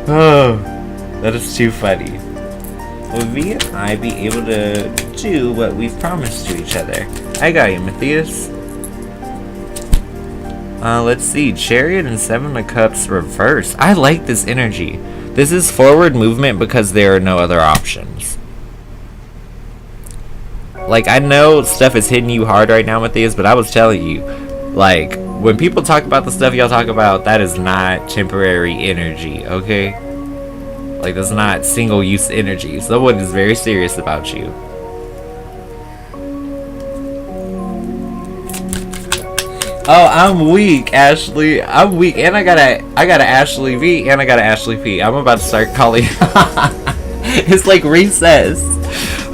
Oh, that is too funny. Will we and I be able to do what we've promised to each other? I got you, Matthias. Let's see. Chariot and 7 of Cups reverse. I like this energy. This is forward movement because there are no other options. Like, I know stuff is hitting you hard right now, Matthias, but I was telling you, like, when people talk about the stuff y'all talk about, that is not temporary energy, okay? Like, that's not single-use energy. Someone is very serious about you. Oh, I'm weak, Ashley. I'm weak, and I got a Ashley V, and I got a Ashley P. I'm about to start calling. It's like recess.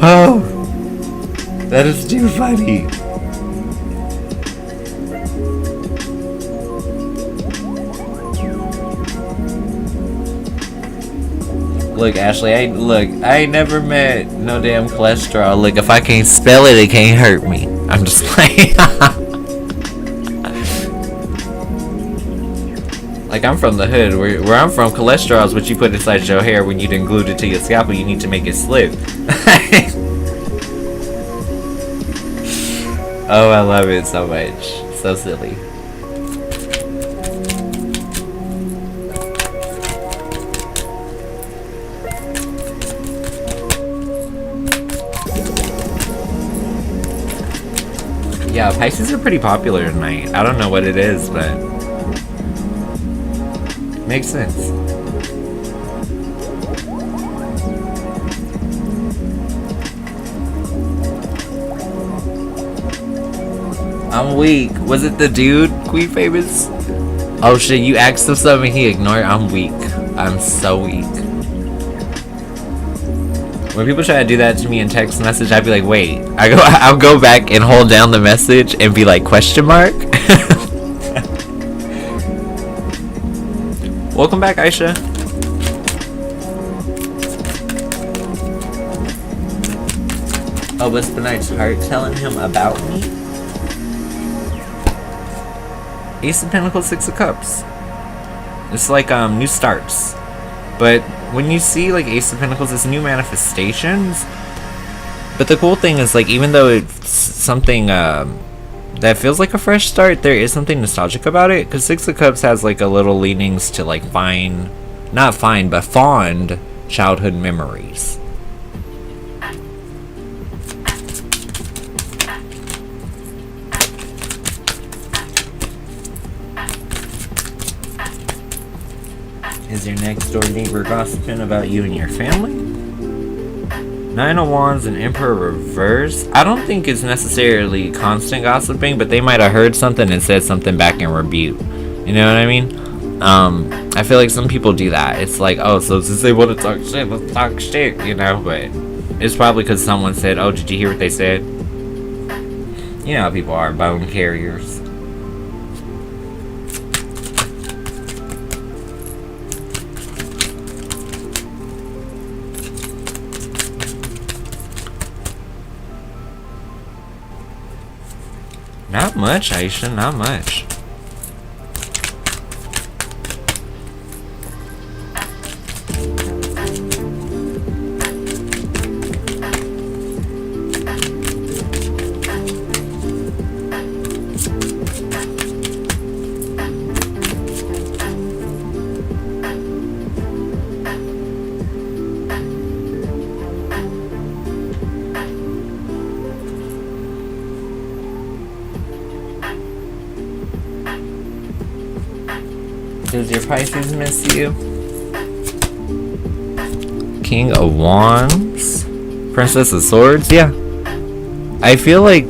Oh, that is too funny. Look, Ashley, I ain't never met no damn cholesterol. Look, if I can't spell it, it can't hurt me. I'm just playing. Like, I'm from the hood. Where I'm from, cholesterol is what you put inside your hair when you didn't glue it to your scalpel. You need to make it slip. Oh, I love it so much. So silly. Yeah, Pisces are pretty popular tonight. I don't know what it is, but makes sense. I'm weak. Was it the dude, Queen Famous? Oh shit, you asked him something, he ignored. I'm weak. I'm so weak. When people try to do that to me in text message, I'd be like, wait. I'll go back and hold down the message and be like, question mark? Welcome back, Aisha. Oh, what's Bernard's heart telling him about me? Ace of Pentacles, 6 of Cups. It's like new starts. But when you see like Ace of Pentacles, it's new manifestations. But the cool thing is, like, even though it's something that feels like a fresh start, there is something nostalgic about it, because 6 of Cups has like a little leanings to like fond childhood memories. Is your next door neighbor gossiping about you and your family? 9 of Wands and Emperor reverse. I don't think it's necessarily constant gossiping, but they might have heard something and said something back in rebuke. You know what I mean? I feel like some people do that. It's like, oh, so since they want to talk shit, let's talk shit, you know? But it's probably because someone said, oh, did you hear what they said? You know how people are, bone carriers. Not much, Aisha, not much. Does your Pisces miss you? King of Wands? Princess of Swords? Yeah. I feel like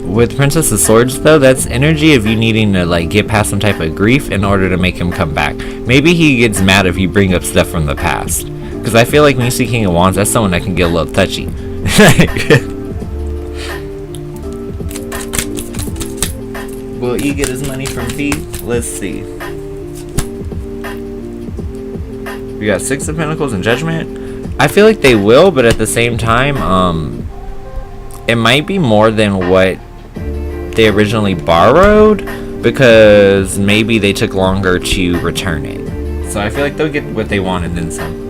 with Princess of Swords though, that's energy of you needing to like get past some type of grief in order to make him come back. Maybe he gets mad if you bring up stuff from the past. Because I feel like when you see King of Wands, that's someone that can get a little touchy. Will E get his money from B? Let's see. We got Six of Pentacles and Judgment. I feel like they will, but at the same time, it might be more than what they originally borrowed, because maybe they took longer to return it. So I feel like they'll get what they want and then some.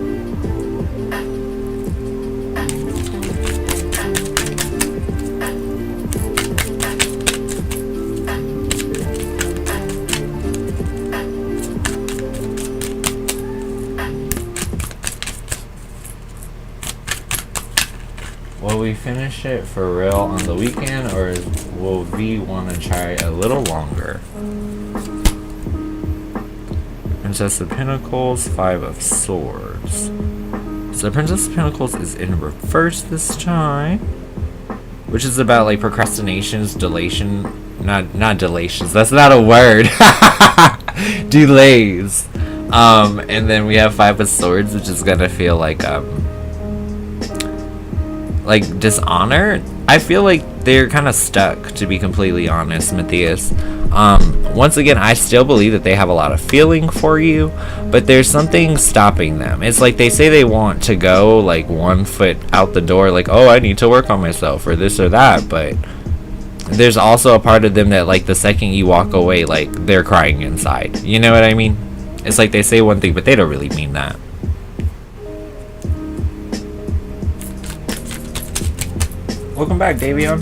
Will we finish it for real on the weekend, or will V want to try a little longer? Princess of Pentacles, Five of Swords. So Princess of Pentacles is in reverse this time, which is about like procrastinations, delation, not delations. That's not a word. Delays. And then we have Five of Swords, which is gonna feel like dishonor. I feel like they're kind of stuck, to be completely honest, Matthias. Once again, I still believe that they have a lot of feeling for you, but there's something stopping them. It's like they say they want to go like 1 foot out the door, like, oh, I need to work on myself or this or that, but there's also a part of them that like the second you walk away, like they're crying inside. You know what I mean? It's like they say one thing, but they don't really mean that. Welcome back, Davion.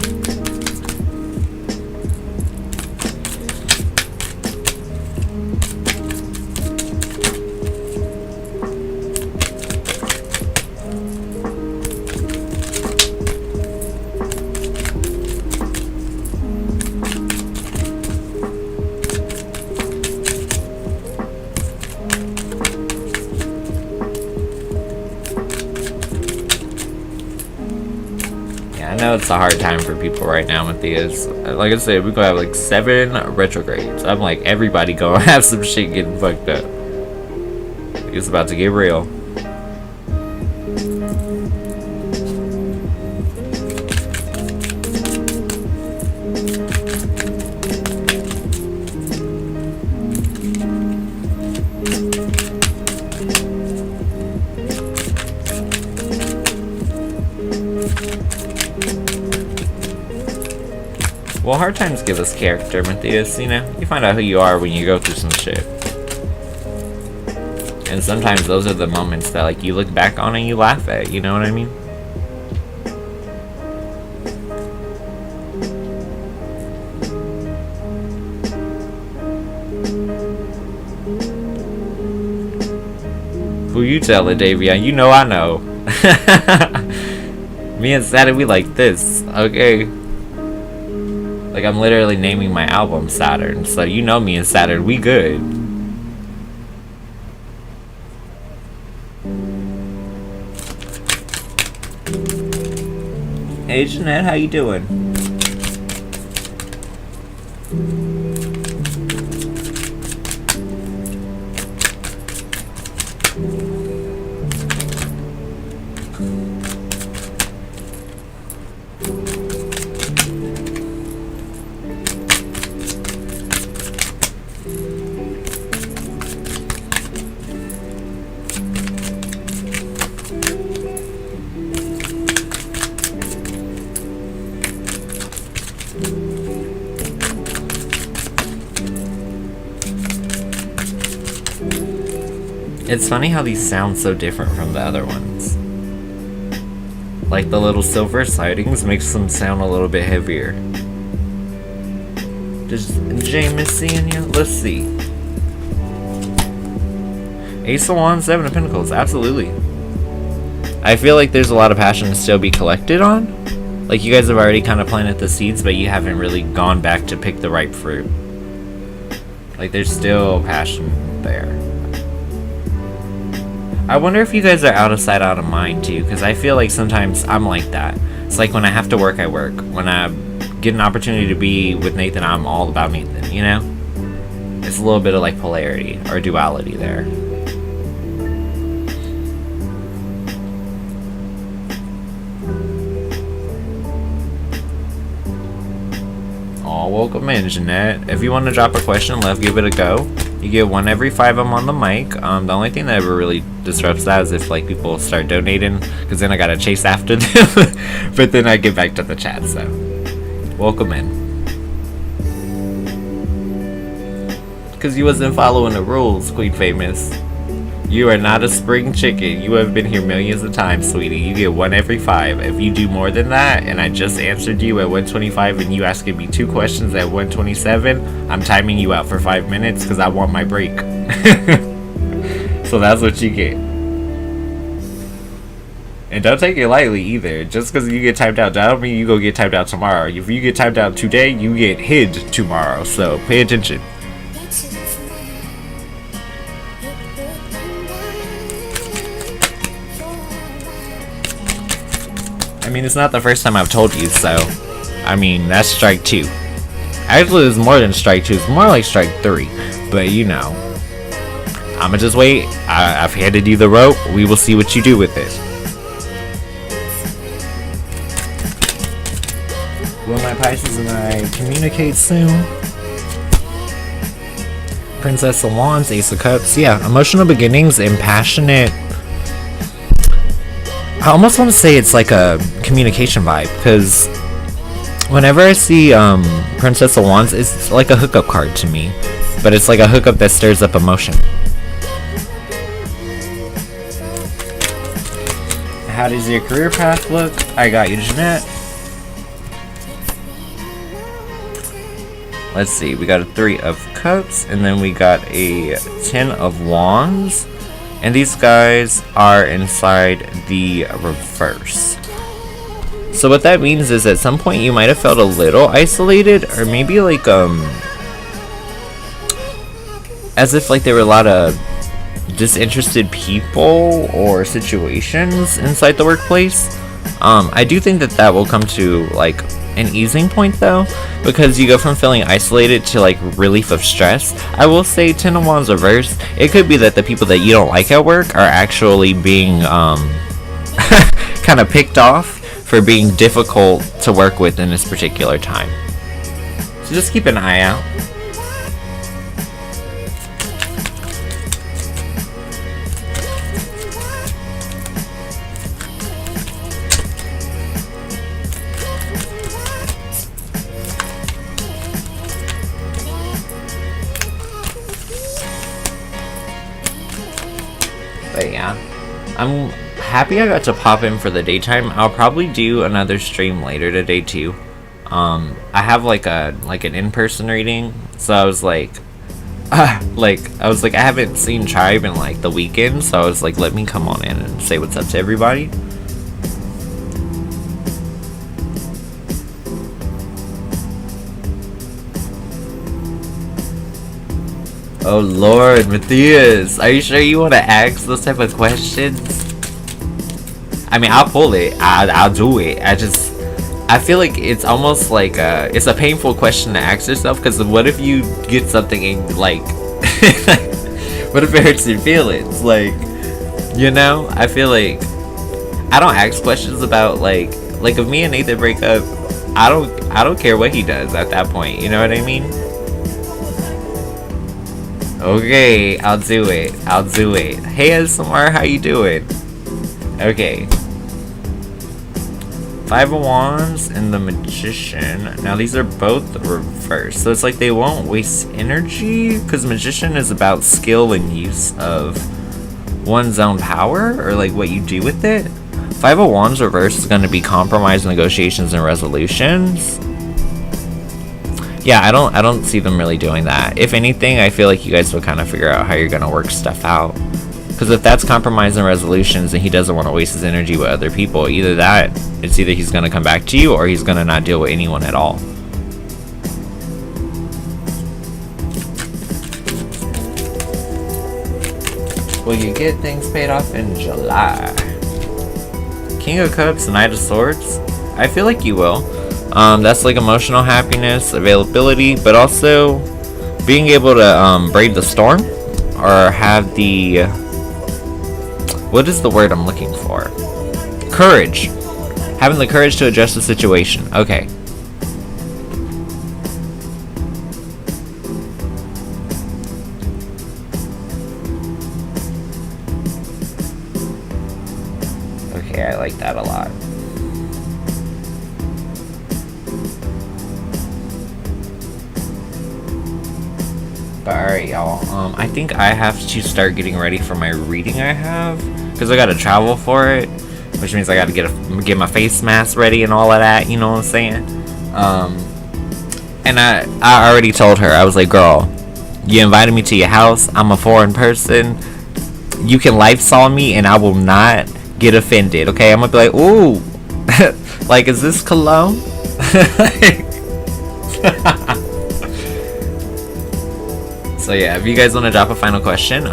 I know it's a hard time for people right now, Matthias. Like I said, we're gonna have like 7 retrogrades. I'm like, everybody gonna have some shit getting fucked up. It's about to get real. Well, hard times give us character, Matthias, you know? You find out who you are when you go through some shit. And sometimes those are the moments that, like, you look back on and you laugh at, you know what I mean? Who you telling, Davion? You know I know. Me and Saturn, we like this, okay? Like, I'm literally naming my album Saturn, so you know me and Saturn, we good. Hey Jeanette, how you doing? It's funny how these sound so different from the other ones. Like the little silver sidings makes them sound a little bit heavier. Does James seeing you? Let's see. Ace of Wands, Seven of Pentacles, absolutely. I feel like there's a lot of passion to still be collected on. Like you guys have already kind of planted the seeds, but you haven't really gone back to pick the ripe fruit. Like there's still passion there. I wonder if you guys are out of sight, out of mind too, because I feel like sometimes I'm like that. It's like when I have to work, I work. When I get an opportunity to be with Nathan, I'm all about Nathan, you know? It's a little bit of like polarity or duality there. Aw, welcome in, Jeanette. If you want to drop a question, let's give it a go. You get one every 5 I'm on the mic. The only thing that ever really disrupts that is if like people start donating, because then I gotta chase after them. But then I get back to the chat, so welcome in. Because you wasn't following the rules, Queen Famous. You are not a spring chicken. You have been here millions of times, sweetie. You get one every 5. If you do more than that, and I just answered you at 125 and you asking me 2 questions at 127, I'm timing you out for 5 minutes because I want my break. So that's what you get. And don't take it lightly either. Just because you get timed out, that don't mean you go get timed out tomorrow. If you get timed out today, you get hid tomorrow. So pay attention. I mean, it's not the first time I've told you, so I mean, that's strike 2. Actually, it's more than strike 2. It's more like strike 3. But you know, I'ma just wait. I've handed you the rope. We will see what you do with it. Will my Pisces and I communicate soon? Princess of Wands, Ace of Cups. Yeah, emotional beginnings and passionate. I almost want to say it's like a communication vibe, because whenever I see Princess of Wands, it's like a hookup card to me, but it's like a hookup that stirs up emotion. How does your career path look? I got you, Jeanette. Let's see, we got a 3 of Cups, and then we got a 10 of Wands. And these guys are inside the reverse. So what that means is at some point you might have felt a little isolated, or maybe like as if like there were a lot of disinterested people or situations inside the workplace. I do think that that will come to like an easing point though, because you go from feeling isolated to like relief of stress. I will say 10 of Wands reverse, it could be that the people that you don't like at work are actually being kind of picked off for being difficult to work with in this particular time. So just keep an eye out. But yeah, I'm happy I got to pop in for the daytime. I'll probably do another stream later today too. I have like an in-person reading, so I was like, I haven't seen Tribe in like the weekend, so I was like, let me come on in and say what's up to everybody. Oh Lord, Matthias, are you sure you want to ask those type of questions? I mean, I'll pull it. I'll do it. I feel like it's almost like it's a painful question to ask yourself, because what if you get something and like, what if it hurts your feelings? Like, you know, I feel like I don't ask questions about like if me and Nathan break up, I don't care what he does at that point. You know what I mean? Okay, I'll do it. Hey SMR, how you doing? Okay. 5 of Wands and the Magician. Now these are both reversed, so it's like they won't waste energy, because Magician is about skill and use of one's own power, or like what you do with it. Five of Wands reverse is going to be compromise, negotiations, and resolutions. Yeah, I don't see them really doing that. If anything, I feel like you guys will kind of figure out how you're going to work stuff out. Because if that's compromise and resolutions, and he doesn't want to waste his energy with other people, it's either he's going to come back to you, or he's going to not deal with anyone at all. Will you get things paid off in July? King of Cups, Knight of Swords. I feel like you will. That's like emotional happiness, availability, but also being able to brave the storm, or have the, what is the word I'm looking for? Courage. Having the courage to address the situation. Okay. Okay, I like that a lot. But alright, y'all. I think I have to start getting ready for my reading I have, because I gotta travel for it, which means I gotta get my face mask ready and all of that, you know what I'm saying? And I already told her, I was like, girl, you invited me to your house, I'm a foreign person, you can Lysol me and I will not get offended, okay? I'm gonna be like, ooh, like, is this cologne? So yeah, if you guys want to drop a final question,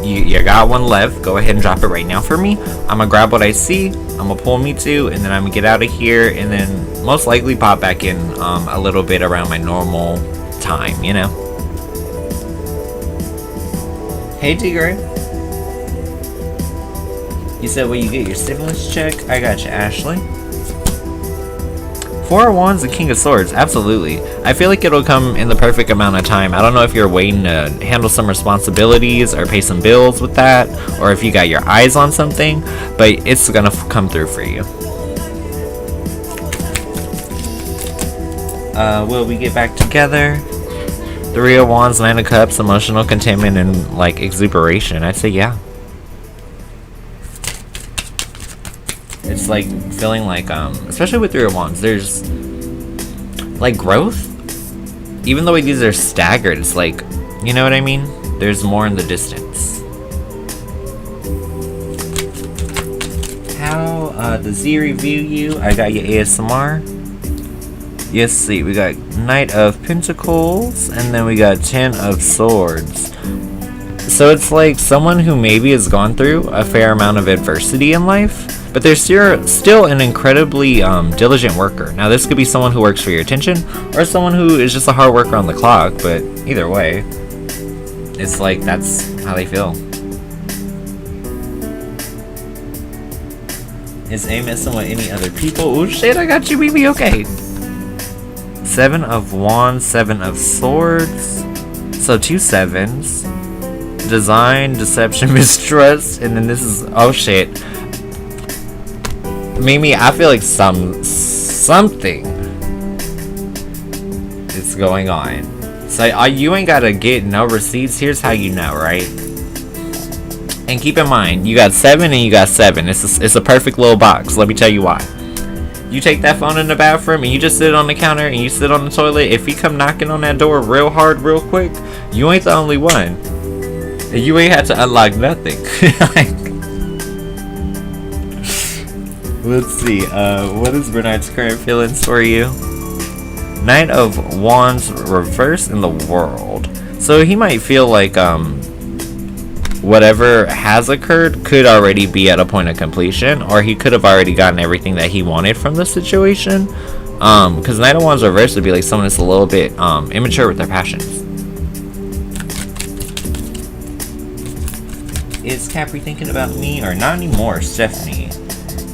you got one left, go ahead and drop it right now for me. I'm gonna grab what I see, I'm gonna pull me to, and then I'm gonna get out of here, and then most likely pop back in a little bit around my normal time, you know? Hey Tigray. You said, will you get your stimulus check? I got you, Ashley. Four of Wands and King of Swords, absolutely. I feel like it'll come in the perfect amount of time. I don't know if you're waiting to handle some responsibilities or pay some bills with that, or if you got your eyes on something, but it's gonna come through for you. Will we get back together? Three of Wands, Nine of Cups, emotional containment, and like exuberation. I'd say yeah. It's like feeling like, especially with Three of Wands, there's like growth. Even though these are staggered, it's like, you know what I mean? There's more in the distance. How does Z review you? I got your ASMR. Yes, see, we got Knight of Pentacles, and then we got 10 of Swords. So it's like someone who maybe has gone through a fair amount of adversity in life, but they're still an incredibly diligent worker. Now this could be someone who works for your attention, or someone who is just a hard worker on the clock, but either way, it's like that's how they feel. Is A messing with any other people? Oh shit, I got you, BB, okay. Seven of Wands, Seven of Swords. So 2 sevens. Design, deception, mistrust, and then this is, oh shit. Mimi, I feel like something is going on. So you ain't gotta get no receipts. Here's how you know, right? And keep in mind, you got 7 and you got 7. It's a perfect little box. Let me tell you why. You take that phone in the bathroom and you just sit on the counter and you sit on the toilet. If he come knocking on that door real hard, real quick, you ain't the only one. And you ain't had to unlock nothing. Let's see, what is Bernard's current feelings for you? Knight of Wands reverse in the world. So he might feel like whatever has occurred could already be at a point of completion, or he could have already gotten everything that he wanted from the situation. Because Knight of Wands reverse would be like someone that's a little bit immature with their passions. Is Capri thinking about me or not anymore, Stephanie?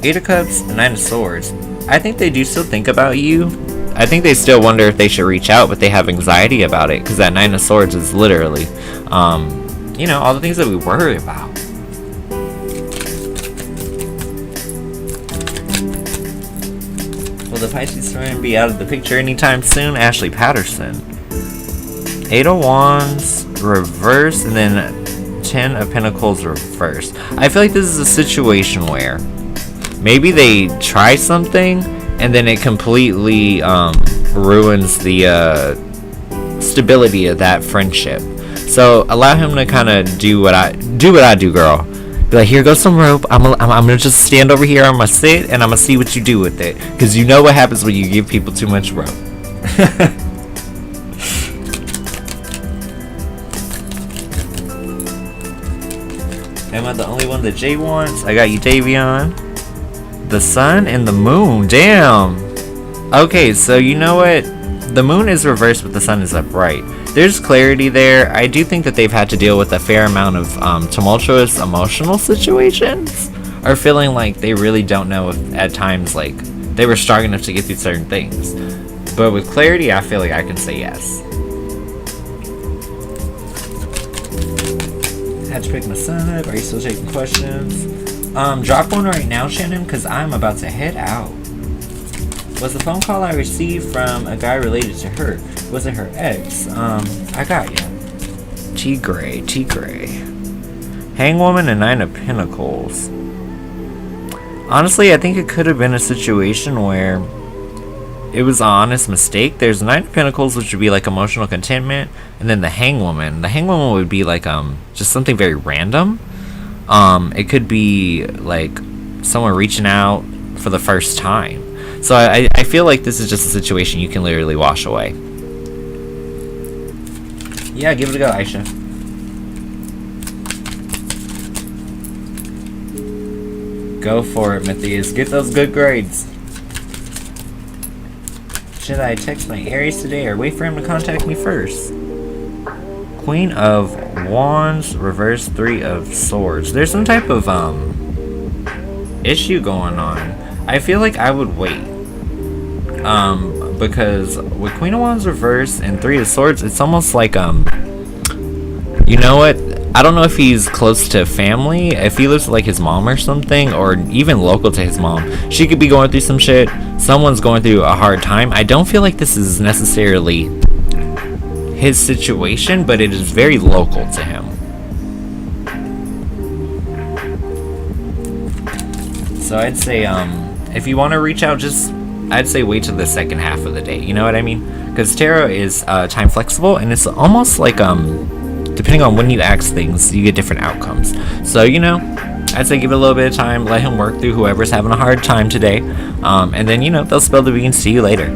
8 of Cups, 9 of Swords. I think they do still think about you. I think they still wonder if they should reach out, but they have anxiety about it, because that 9 of Swords is literally, you know, all the things that we worry about. Will the Pisces friend be out of the picture anytime soon? Ashley Patterson. 8 of Wands, reverse, and then Ten of Pentacles reversed. I feel like this is a situation where maybe they try something and then it completely ruins the stability of that friendship. So allow him to kind of do what I do, girl. Be like, here goes some rope. I'm gonna just stand over here. I'm gonna sit and I'm gonna see what you do with it. Cause you know what happens when you give people too much rope. Am I the only one that Jay wants? I got you, Davion. The sun and the moon. Damn. Okay, so you know what? The moon is reversed, but the sun is upright. There's clarity there. I do think that they've had to deal with a fair amount of tumultuous emotional situations, or feeling like they really don't know if at times like they were strong enough to get through certain things. But with clarity, I feel like I can say yes. Had to pick my son up. Are you still taking questions? Drop one right now, Shannon, because I'm about to head out. Was the phone call I received from a guy related to her? Was it her ex? I got ya. T-Gray. Hangwoman and Nine of Pentacles. Honestly, I think it could have been a situation where it was an honest mistake. There's Nine of Pentacles, which would be like emotional contentment, and then the Hangwoman. The Hangwoman would be like just something very random. It could be like someone reaching out for the first time. So I feel like this is just a situation you can literally wash away. Yeah, give it a go, Aisha. Go for it, Matthias. Get those good grades. Should I text my Aries today or wait for him to contact me first? Queen of Wands, reverse Three of Swords. There's some type of issue going on. I feel like I would wait. Because with Queen of Wands reverse and Three of Swords, it's almost like you know what? I don't know if he's close to family, if he lives with like his mom or something, or even local to his mom. She could be going through some shit. Someone's going through a hard time. I don't feel like this is necessarily his situation, but it is very local to him. So I'd say if you want to reach out, I'd say wait till the second half of the day. You know what I mean? Because tarot is time flexible, and it's almost like depending on when you ask things, you get different outcomes. So, you know, I'd say give it a little bit of time, let him work through whoever's having a hard time today, and then, you know, they'll spill the beans to you later.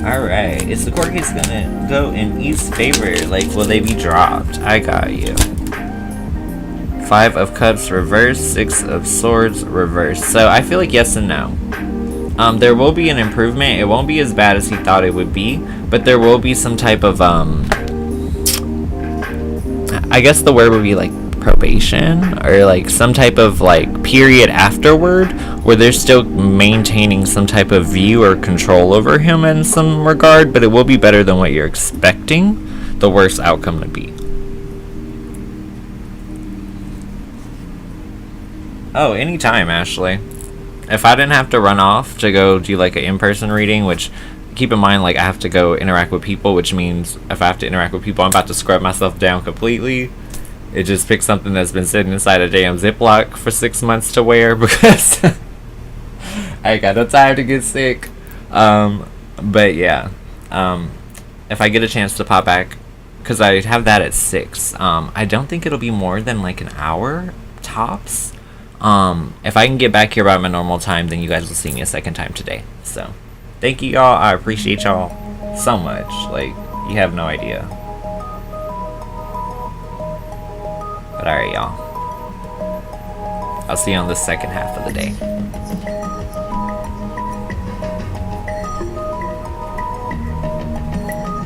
Alright, is the court case gonna go in Eve's favor? Like, will they be dropped? I got you. Five of Cups reverse, Six of Swords reverse. So I feel like yes and no. There will be an improvement. It won't be as bad as he thought it would be, but there will be some type of I guess the word would be like probation, or like some type of like period afterward where they're still maintaining some type of view or control over him in some regard, but it will be better than what you're expecting the worst outcome to be. Oh, anytime, Ashley. If I didn't have to run off to go do like an in-person reading, which keep in mind, like I have to go interact with people, which means if I have to interact with people, I'm about to scrub myself down completely. It just picks something that's been sitting inside a damn Ziploc for 6 months to wear because I ain't got no time to get sick. But yeah, if I get a chance to pop back, because I have that at 6, I don't think it'll be more than like an hour tops. If I can get back here by my normal time, then you guys will see me a second time today. So thank you, y'all. I appreciate y'all so much. Like, you have no idea. But alright, y'all, I'll see you on the second half of the day.